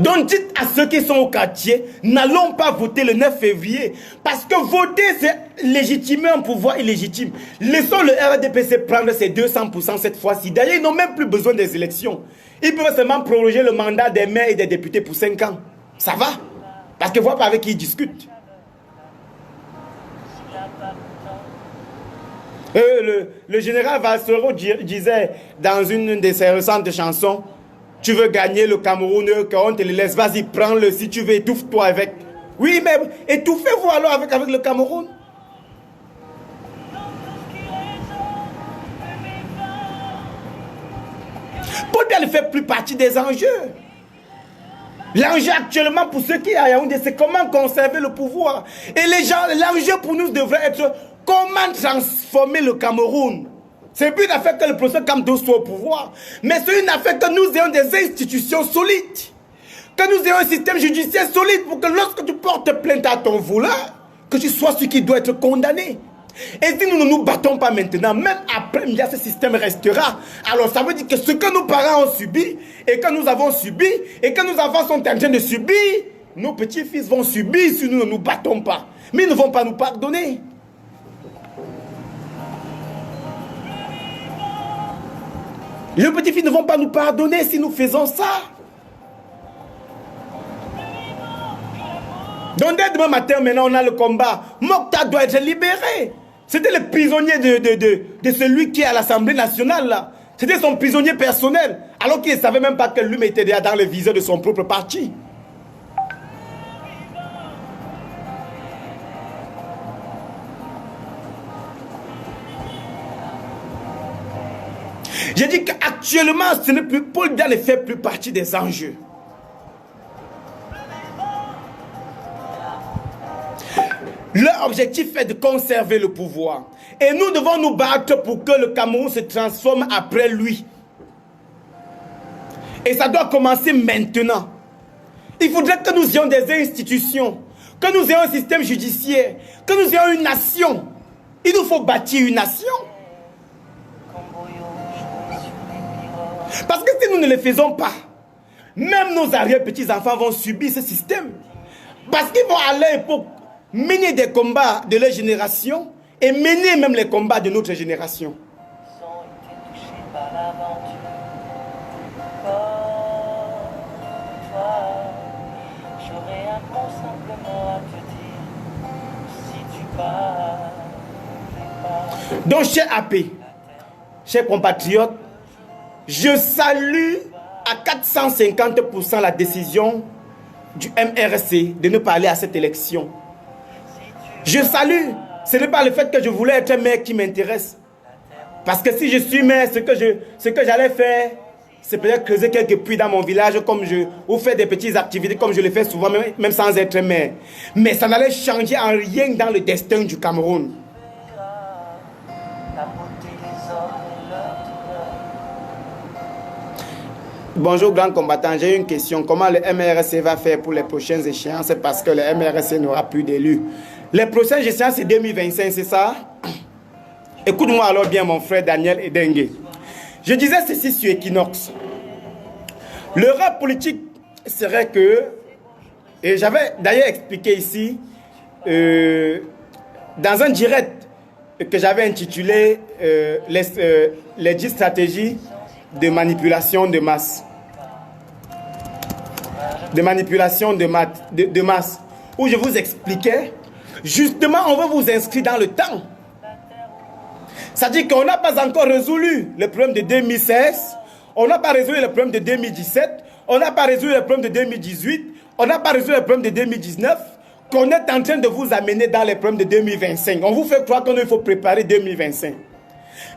Donc dites à ceux qui sont au quartier, n'allons pas voter le 9 février. Parce que voter, c'est légitimer un pouvoir illégitime. Laissons le RDPC prendre ses 200% cette fois-ci. D'ailleurs, ils n'ont même plus besoin des élections. Ils peuvent seulement prolonger le mandat des maires et des députés pour 5 ans. Ça va? Parce que voilà pas avec qui ils discutent. Le général Valsero disait dans une de ses récentes chansons, tu veux gagner le Cameroun, qu'on te le laisse, vas-y, prends-le, si tu veux, étouffe-toi avec. Oui, mais étouffez-vous alors avec le Cameroun. Paul Biya ne fait plus partie des enjeux. L'enjeu actuellement pour ceux qui sont à Yaoundé, c'est comment conserver le pouvoir. Et les gens, l'enjeu pour nous devrait être comment transformer le Cameroun. C'est plus une affaire que le professeur Kamto soit au pouvoir, mais c'est une affaire que nous ayons des institutions solides, que nous ayons un système judiciaire solide pour que lorsque tu portes plainte à ton voleur, que tu sois celui qui doit être condamné. Et si nous ne nous battons pas maintenant, même après, ce système restera. Alors ça veut dire que ce que nos parents ont subi, et que nous avons subi, et que nos enfants sont en train de subir, nos petits-fils vont subir si nous ne nous battons pas. Mais ils ne vont pas nous pardonner. Les petits-fils ne vont pas nous pardonner si nous faisons ça. Donc dès demain matin, maintenant on a le combat. Mokhtar doit être libéré. C'était le prisonnier de celui qui est à l'Assemblée nationale là. C'était son prisonnier personnel. Alors qu'il ne savait même pas que lui était déjà dans le viseur de son propre parti. J'ai dit qu'actuellement, Paul Biya ne fait plus partie des enjeux. Leur objectif est de conserver le pouvoir. Et nous devons nous battre pour que le Cameroun se transforme après lui. Et ça doit commencer maintenant. Il faudrait que nous ayons des institutions, que nous ayons un système judiciaire, que nous ayons une nation. Il nous faut bâtir une nation. Parce que si nous ne le faisons pas, même nos arrière-petits-enfants vont subir ce système. Parce qu'ils vont aller pour mener des combats de leur génération et mener même les combats de notre génération. Ils ont été touchés par l'aventure. Comme toi, j'aurais un mot simplement à te dire. Si tu pars, donc, cher AP, chers compatriotes, je salue à 450% la décision du MRC de ne pas aller à cette élection. Je salue. Ce n'est pas le fait que je voulais être maire qui m'intéresse. Parce que si je suis maire, ce que j'allais faire, c'est peut-être creuser quelques puits dans mon village ou faire des petites activités comme je le fais souvent, même sans être maire. Mais ça n'allait changer en rien dans le destin du Cameroun. Bonjour grand combattant, j'ai une question. Comment le MRC va faire pour les prochaines échéances parce que le MRC n'aura plus d'élus? Les prochaines échéances c'est 2025, c'est ça? Écoute-moi alors bien mon frère Daniel Edengue. Je disais ceci sur Equinox. Le rap politique serait que, et j'avais d'ailleurs expliqué ici, dans un direct que j'avais intitulé les 10 stratégies de manipulation de masse. De manipulation de masse. Où je vous expliquais, justement, on va vous inscrire dans le temps. C'est-à-dire qu'on n'a pas encore résolu le problème de 2016, on n'a pas résolu le problème de 2017, on n'a pas résolu le problème de 2018, on n'a pas résolu le problème de 2019, qu'on est en train de vous amener dans les problèmes de 2025. On vous fait croire qu'il faut préparer 2025.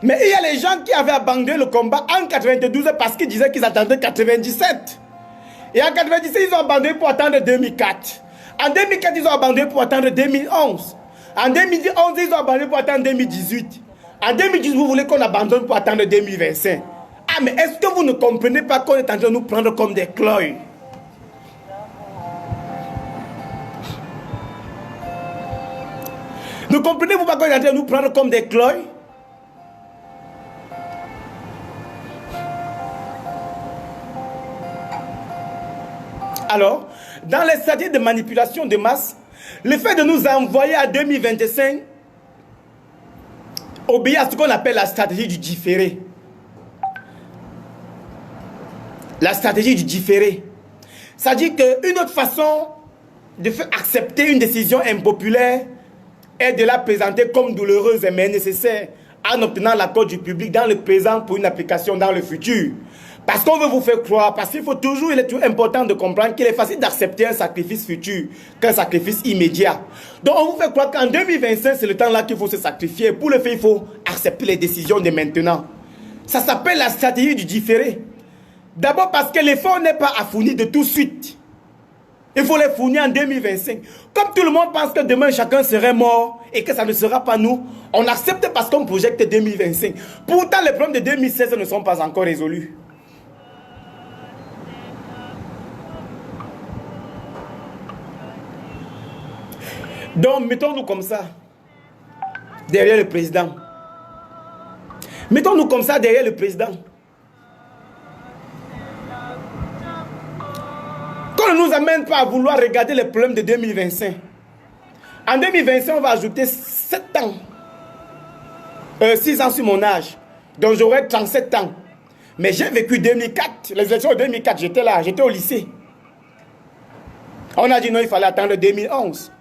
Mais il y a les gens qui avaient abandonné le combat en 92 parce qu'ils disaient qu'ils attendaient 97. Et en 97, ils ont abandonné pour attendre 2004. En 2004, ils ont abandonné pour attendre 2011. En 2011, ils ont abandonné pour attendre 2018. En 2010, vous voulez qu'on abandonne pour attendre 2025. Ah, mais est-ce que vous ne comprenez pas qu'on est en train de nous prendre comme des cloys? Ne comprenez-vous pas qu'on est en train de nous prendre comme des cloys? Alors, dans les stratégies de manipulation de masse, le fait de nous envoyer à 2025 obéit à ce qu'on appelle la stratégie du différé. La stratégie du différé. C'est-à-dire qu'une autre façon de faire accepter une décision impopulaire est de la présenter comme douloureuse mais nécessaire en obtenant l'accord du public dans le présent pour une application dans le futur. Parce qu'on veut vous faire croire, parce qu'il faut toujours, il est toujours important de comprendre qu'il est facile d'accepter un sacrifice futur qu'un sacrifice immédiat. Donc on vous fait croire qu'en 2025, c'est le temps là qu'il faut se sacrifier. Pour le faire, il faut accepter les décisions de maintenant. Ça s'appelle la stratégie du différé. D'abord parce que l'effort n'est pas à fournir de tout de suite. Il faut les fournir en 2025. Comme tout le monde pense que demain chacun serait mort et que ça ne sera pas nous, on accepte parce qu'on projette 2025. Pourtant, les problèmes de 2016 ne sont pas encore résolus. Donc, mettons-nous comme ça, derrière le président. Mettons-nous comme ça derrière le président. Qu'on ne nous amène pas à vouloir regarder les problèmes de 2025. En 2025, on va ajouter 7 ans. 6 ans sur mon âge. Donc, j'aurai 37 ans. Mais j'ai vécu 2004. Les élections de 2004, j'étais là, j'étais au lycée. On a dit non, il fallait attendre 2011.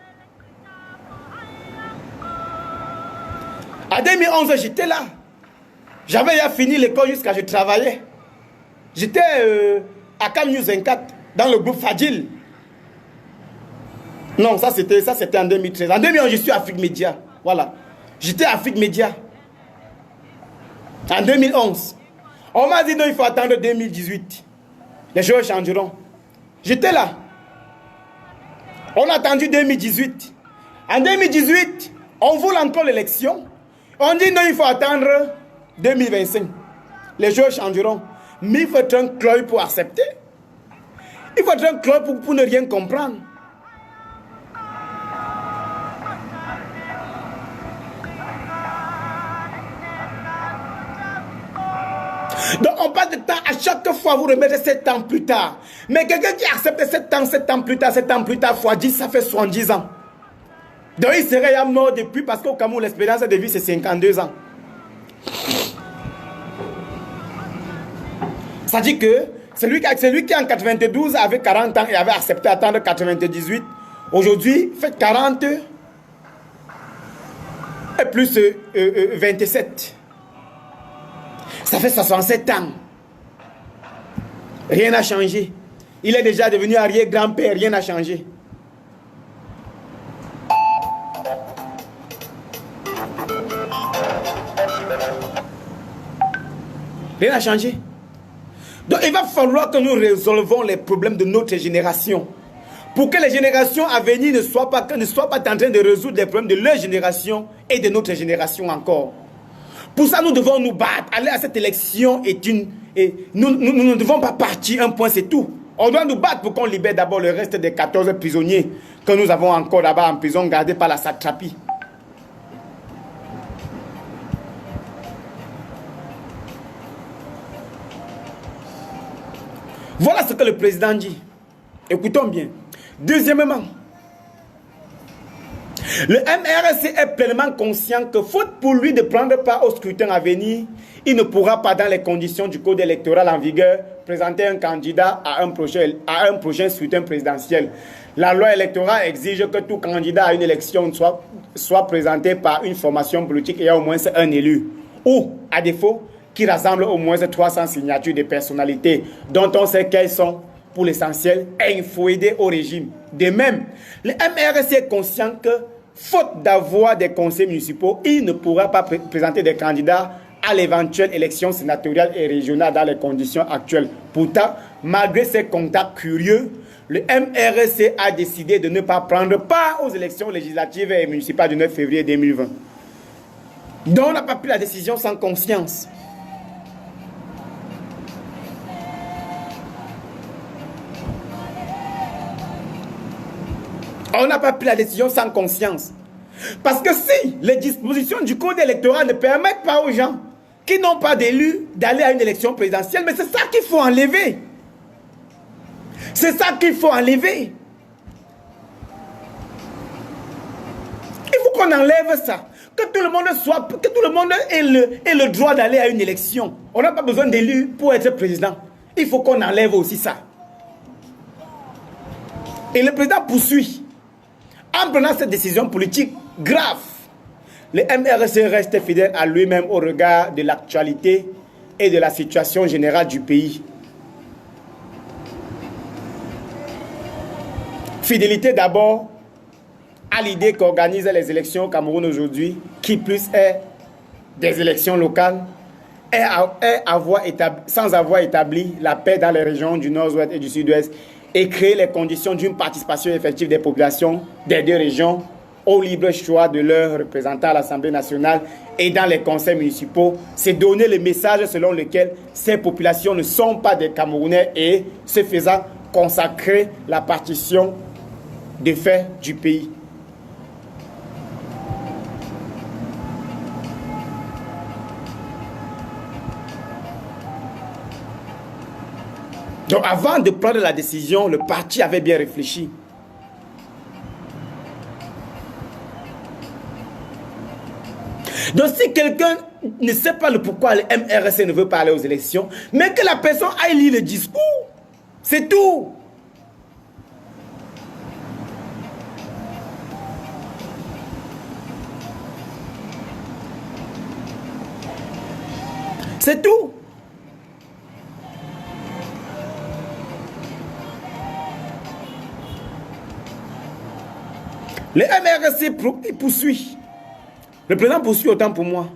En 2011, j'étais là. J'avais déjà fini l'école jusqu'à je travaillais. J'étais à Cam News 24, dans le groupe Fadil. Non, ça c'était en 2013. En 2011, je suis à Afrique Média. Voilà. J'étais à Afrique Média. En 2011. On m'a dit non, il faut attendre 2018. Les choses changeront. J'étais là. On a attendu 2018. En 2018, on voulait encore l'élection. On dit non, il faut attendre 2025. Les choses changeront. Mais il faut être un cloy pour accepter. Il faut être un cloy pour ne rien comprendre. Donc on passe de temps à chaque fois vous remettez 7 ans plus tard. Mais quelqu'un qui accepte 7 ans plus tard, fois 10, ça fait 70 ans. Donc il serait mort depuis parce qu'au Cameroun, l'espérance de vie c'est 52 ans. Ça dit que celui qui en 92 avait 40 ans et avait accepté d'attendre 98, aujourd'hui fait 40 et plus 27. Ça fait 67 ans. Rien n'a changé. Il est déjà devenu arrière-grand-père, rien n'a changé. Rien n'a changé. Donc il va falloir que nous résolvons les problèmes de notre génération. Pour que les générations à venir ne soient pas en train de résoudre les problèmes de leur génération et de notre génération encore. Pour ça, nous devons nous battre. Aller à cette élection nous ne devons pas partir, un point, c'est tout. On doit nous battre pour qu'on libère d'abord le reste des 14 prisonniers que nous avons encore là-bas en prison, gardés par la satrapie. Voilà ce que le président dit. Écoutons bien. Deuxièmement, le MRC est pleinement conscient que faute pour lui de prendre part au scrutin à venir, il ne pourra pas, dans les conditions du code électoral en vigueur, présenter un candidat à un prochain scrutin présidentiel. La loi électorale exige que tout candidat à une élection soit présenté par une formation politique ayant au moins un élu. Ou, à défaut, qui rassemble au moins 300 signatures de personnalités dont on sait qu'elles sont, pour l'essentiel, inféodées au régime. De même, le MRC est conscient que, faute d'avoir des conseils municipaux, il ne pourra pas présenter des candidats à l'éventuelle élection sénatoriale et régionale dans les conditions actuelles. Pourtant, malgré ces contacts curieux, le MRC a décidé de ne pas prendre part aux élections législatives et municipales du 9 février 2020. Donc, on n'a pas pris la décision sans conscience. On n'a pas pris la décision sans conscience. Parce que si les dispositions du code électoral ne permettent pas aux gens qui n'ont pas d'élus d'aller à une élection présidentielle, mais c'est ça qu'il faut enlever. C'est ça qu'il faut enlever. Il faut qu'on enlève ça. Que tout le monde ait le droit d'aller à une élection. On n'a pas besoin d'élus pour être président. Il faut qu'on enlève aussi ça. Et le président poursuit. En prenant cette décision politique grave, le MRC reste fidèle à lui-même au regard de l'actualité et de la situation générale du pays. Fidélité d'abord à l'idée qu'organise les élections au Cameroun aujourd'hui, qui plus est des élections locales, sans avoir établi la paix dans les régions du nord-ouest et du sud-ouest et créer les conditions d'une participation effective des populations des deux régions au libre choix de leurs représentants à l'Assemblée nationale et dans les conseils municipaux, c'est donner le message selon lequel ces populations ne sont pas des Camerounais et, ce faisant, consacrer la partition des faits du pays. Donc avant de prendre la décision, le parti avait bien réfléchi. Donc si quelqu'un ne sait pas le pourquoi le MRC ne veut pas aller aux élections, mais que la personne aille lire le discours, c'est tout. C'est tout. Le MRC poursuit. Le président poursuit autant pour moi.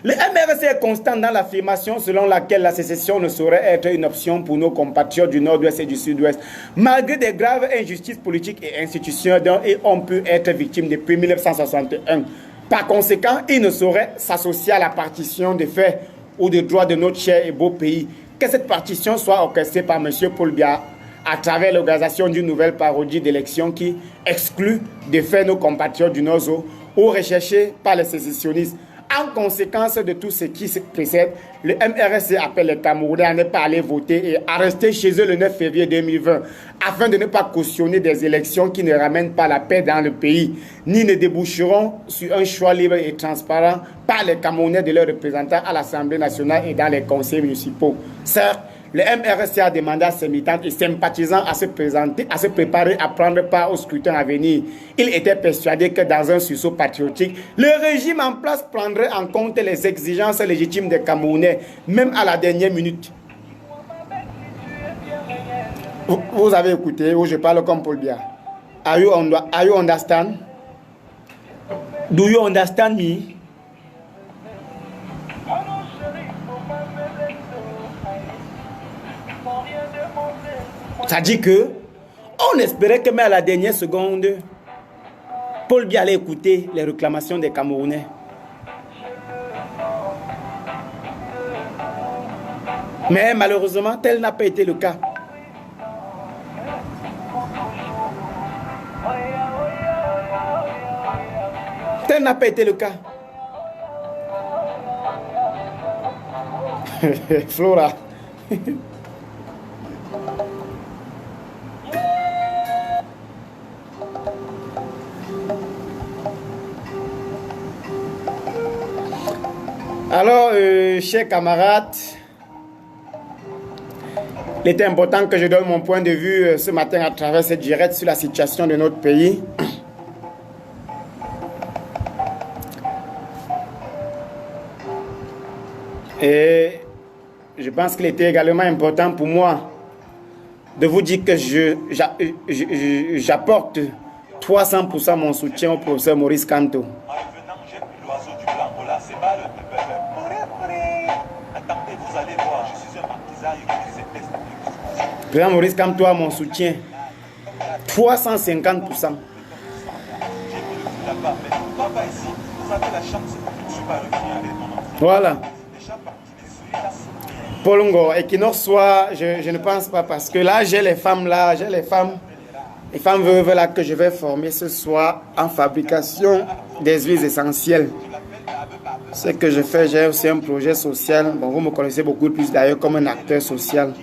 Le MRC est constant dans l'affirmation selon laquelle la sécession ne saurait être une option pour nos compatriotes du nord-ouest et du sud-ouest, malgré des graves injustices politiques et institutionnelles dont ils ont pu être victimes depuis 1961. Par conséquent, ils ne sauraient s'associer à la partition des faits ou des droits de notre cher et beau pays. Que cette partition soit orchestrée par M. Paul Biya à travers l'organisation d'une nouvelle parodie d'élection qui exclut de fait nos compatriotes du Nord ou recherchée par les sécessionnistes. En conséquence de tout ce qui se précède, le MRC appelle les Camerounais à ne pas aller voter et à rester chez eux le 9 février 2020 afin de ne pas cautionner des élections qui ne ramènent pas la paix dans le pays, ni ne déboucheront sur un choix libre et transparent par les Camerounais de leurs représentants à l'Assemblée nationale et dans les conseils municipaux. Certes, le MRC a demandé à ses militants et sympathisants à se présenter, à se préparer à prendre part au scrutin à venir. Il était persuadé que dans un sursaut patriotique, le régime en place prendrait en compte les exigences légitimes des Camerounais, même à la dernière minute. Vous avez écouté, où je parle comme Paul Biya. Are you understand? Do you understand me? Ça dit que on espérait que même à la dernière seconde, Paul Biya allait écouter les réclamations des Camerounais. Mais malheureusement, tel n'a pas été le cas. Tel n'a pas été le cas. Flora. Alors, chers camarades, il était important que je donne mon point de vue ce matin à travers cette direct sur la situation de notre pays. Et je pense qu'il était également important pour moi de vous dire que j'apporte 300% mon soutien au professeur Maurice Kamto. Le président Maurice Kamto a mon soutien. 350%. Voilà. Polongo, Equinox soit, je ne pense pas, parce que là, j'ai les femmes veuves là que je vais former ce soir en fabrication des huiles essentielles. Ce que je fais, j'ai aussi un projet social. Bon, vous me connaissez beaucoup plus d'ailleurs comme un acteur social.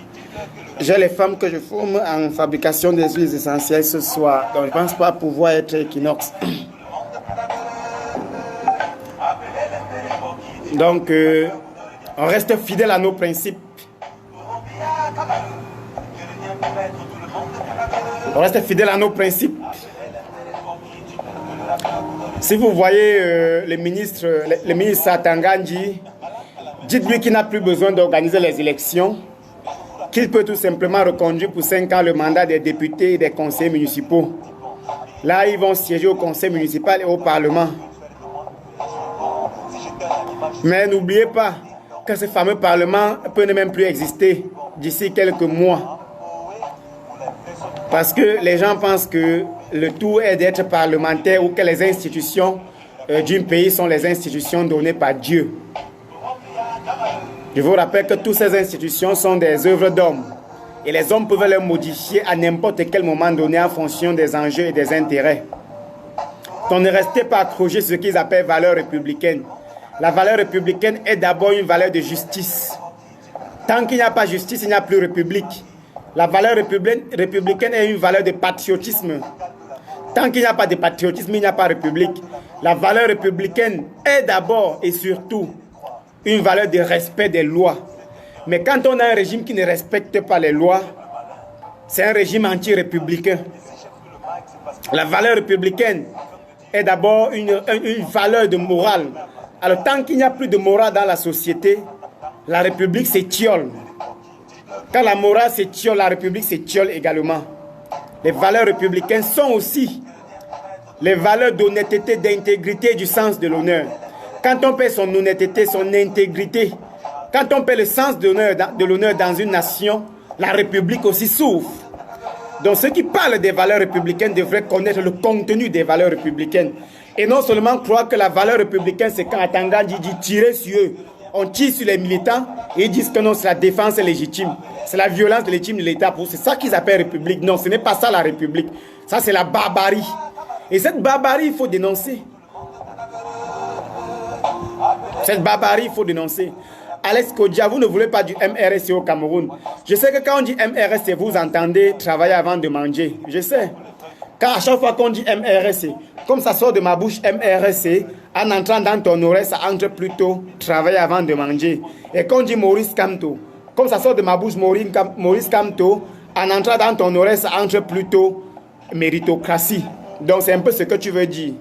J'ai les femmes que je forme en fabrication des huiles essentielles ce soir. Donc, je ne pense pas pouvoir être Equinox. Donc, on reste fidèle à nos principes. On reste fidèle à nos principes. Si vous voyez le ministre Satangandji, dites-lui qu'il n'a plus besoin d'organiser les élections, qu'il peut tout simplement reconduire pour 5 ans le mandat des députés et des conseillers municipaux. Là, ils vont siéger au conseil municipal et au parlement. Mais n'oubliez pas que ce fameux parlement peut ne même plus exister d'ici quelques mois. Parce que les gens pensent que le tout est d'être parlementaire ou que les institutions d'un pays sont les institutions données par Dieu. Je vous rappelle que toutes ces institutions sont des œuvres d'hommes. Et les hommes peuvent les modifier à n'importe quel moment donné en fonction des enjeux et des intérêts. Donc ne restez pas accrochés sur ce qu'ils appellent valeur républicaine. La valeur républicaine est d'abord une valeur de justice. Tant qu'il n'y a pas de justice, il n'y a plus de république. La valeur républicaine est une valeur de patriotisme. Tant qu'il n'y a pas de patriotisme, il n'y a pas de république. La valeur républicaine est d'abord et surtout une valeur de respect des lois. Mais quand on a un régime qui ne respecte pas les lois, c'est un régime anti-républicain. La valeur républicaine est d'abord une valeur de morale. Alors tant qu'il n'y a plus de morale dans la société, la république s'étiole. Quand la morale s'étiole, la république s'étiole également. Les valeurs républicaines sont aussi les valeurs d'honnêteté, d'intégrité et du sens de l'honneur. Quand on paie son honnêteté, son intégrité, quand on paie le sens de l'honneur dans une nation, la République aussi souffre. Donc ceux qui parlent des valeurs républicaines devraient connaître le contenu des valeurs républicaines. Et non seulement croire que la valeur républicaine, c'est quand Atangandji dit tirer sur eux. On tire sur les militants et ils disent que non, c'est la défense légitime. C'est la violence légitime de l'État. C'est ça qu'ils appellent République. Non, ce n'est pas ça la République. Ça, c'est la barbarie. Et cette barbarie, il faut dénoncer. Cette barbarie, il faut dénoncer. Alex Kodja, vous ne voulez pas du MRSC au Cameroun. Je sais que quand on dit MRSC, vous entendez travailler avant de manger. Je sais. Car à chaque fois qu'on dit MRSC, comme ça sort de ma bouche MRSC, en entrant dans ton oreille, ça entre plutôt travailler avant de manger. Et quand on dit Maurice Kamto, comme ça sort de ma bouche Maurice Kamto, en entrant dans ton oreille, ça entre plutôt méritocratie. Donc c'est un peu ce que tu veux dire.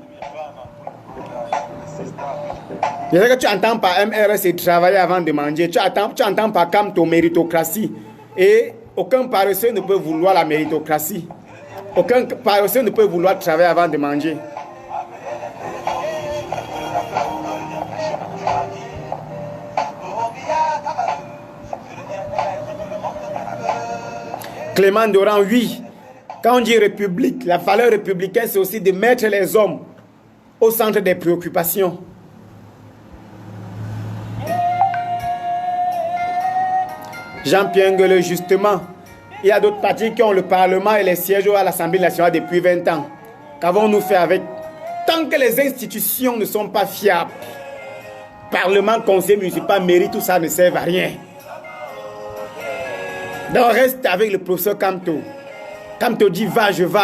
Je sais que tu entends par MRSC travailler avant de manger. Tu entends par Kamto méritocratie. Et aucun paresseux ne peut vouloir la méritocratie. Aucun paresseux ne peut vouloir travailler avant de manger. Clément Doran, oui. Quand on dit république, la valeur républicaine, c'est aussi de mettre les hommes au centre des préoccupations. Jean-Pierre Nguele, justement, il y a d'autres partis qui ont le Parlement et les sièges à l'Assemblée nationale depuis 20 ans. Qu'avons-nous fait avec? Tant que les institutions ne sont pas fiables, Parlement, conseil municipal, mairie, tout ça ne sert à rien. Donc reste avec le professeur Kamto. Kamto dit va, je vais.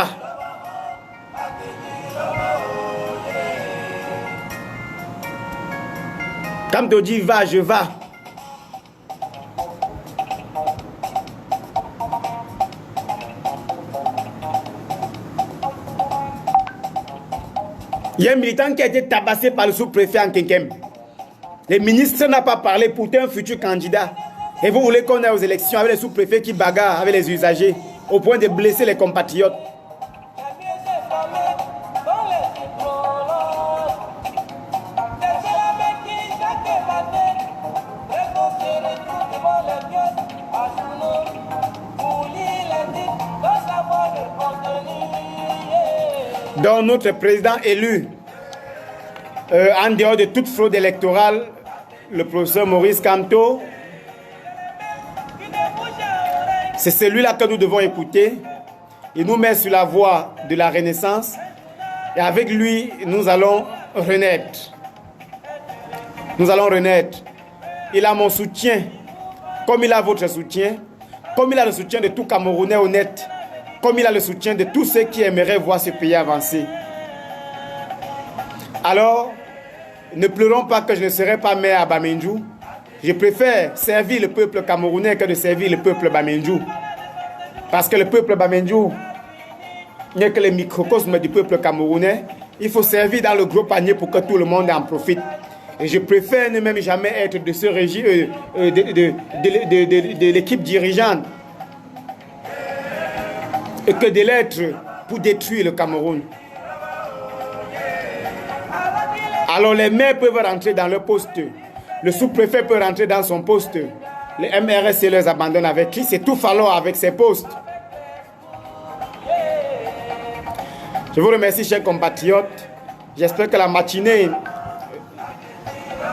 Kamto dit va, je vais. Il y a un militant qui a été tabassé par le sous-préfet en Kenkem. Le ministre n'a pas parlé, pourtant un futur candidat. Et vous voulez qu'on aille aux élections avec les sous-préfets qui bagarrent avec les usagers au point de blesser les compatriotes. Donc notre président élu, en dehors de toute fraude électorale, le professeur Maurice Kamto, c'est celui-là que nous devons écouter. Il nous met sur la voie de la renaissance et avec lui, nous allons renaître. Nous allons renaître. Il a mon soutien, comme il a votre soutien, comme il a le soutien de tout Camerounais honnête, comme il a le soutien de tous ceux qui aimeraient voir ce pays avancer. Alors, ne pleurons pas que je ne serai pas maire à Bamendjou. Je préfère servir le peuple camerounais que de servir le peuple Bamendjou. Parce que le peuple Bamendjou n'est que le microcosme du peuple camerounais. Il faut servir dans le gros panier pour que tout le monde en profite. Et je préfère ne même jamais être de ce régime, de l'équipe dirigeante, et que de l'être pour détruire le Cameroun. Alors les maires peuvent rentrer dans leur poste. Le sous-préfet peut rentrer dans son poste. Les MRSC les abandonnent avec qui? C'est tout falloir avec ses postes. Je vous remercie, chers compatriotes. J'espère que la matinée,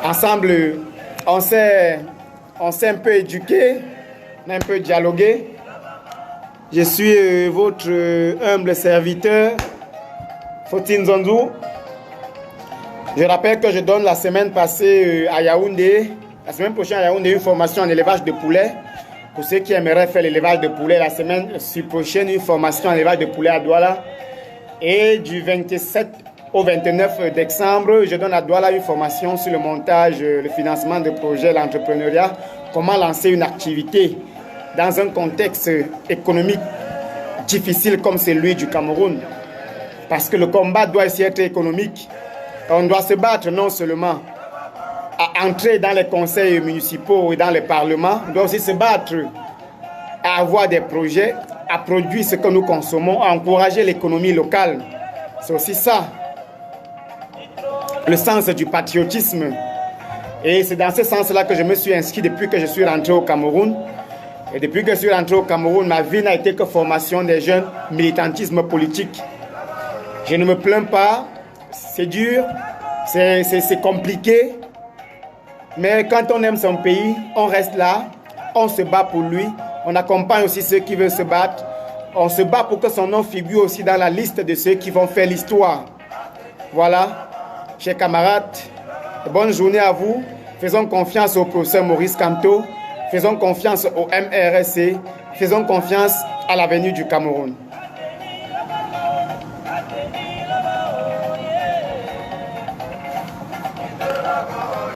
ensemble, on s'est un peu éduqué, on a un peu dialogué. Je suis votre humble serviteur, Fotine Zonzou. Je rappelle que je donne la semaine passée à Yaoundé, la semaine prochaine à Yaoundé, une formation en élevage de poulet. Pour ceux qui aimeraient faire l'élevage de poulet, la semaine prochaine, une formation en élevage de poulet à Douala. Et du 27 au 29 décembre, je donne à Douala une formation sur le montage, le financement de projets, l'entrepreneuriat, comment lancer une activité dans un contexte économique difficile comme celui du Cameroun. Parce que le combat doit aussi être économique. On doit se battre non seulement à entrer dans les conseils municipaux et dans les parlements, on doit aussi se battre à avoir des projets, à produire ce que nous consommons, à encourager l'économie locale. C'est aussi ça, le sens du patriotisme. Et c'est dans ce sens-là que je me suis inscrit depuis que je suis rentré au Cameroun. Et depuis que je suis rentré au Cameroun, ma vie n'a été que formation des jeunes, militantisme politique. Je ne me plains pas, c'est dur, c'est compliqué. Mais quand on aime son pays, on reste là, on se bat pour lui. On accompagne aussi ceux qui veulent se battre. On se bat pour que son nom figure aussi dans la liste de ceux qui vont faire l'histoire. Voilà, chers camarades, bonne journée à vous. Faisons confiance au professeur Maurice Kamto. Faisons confiance au MRSC. Faisons confiance à l'avenir du Cameroun.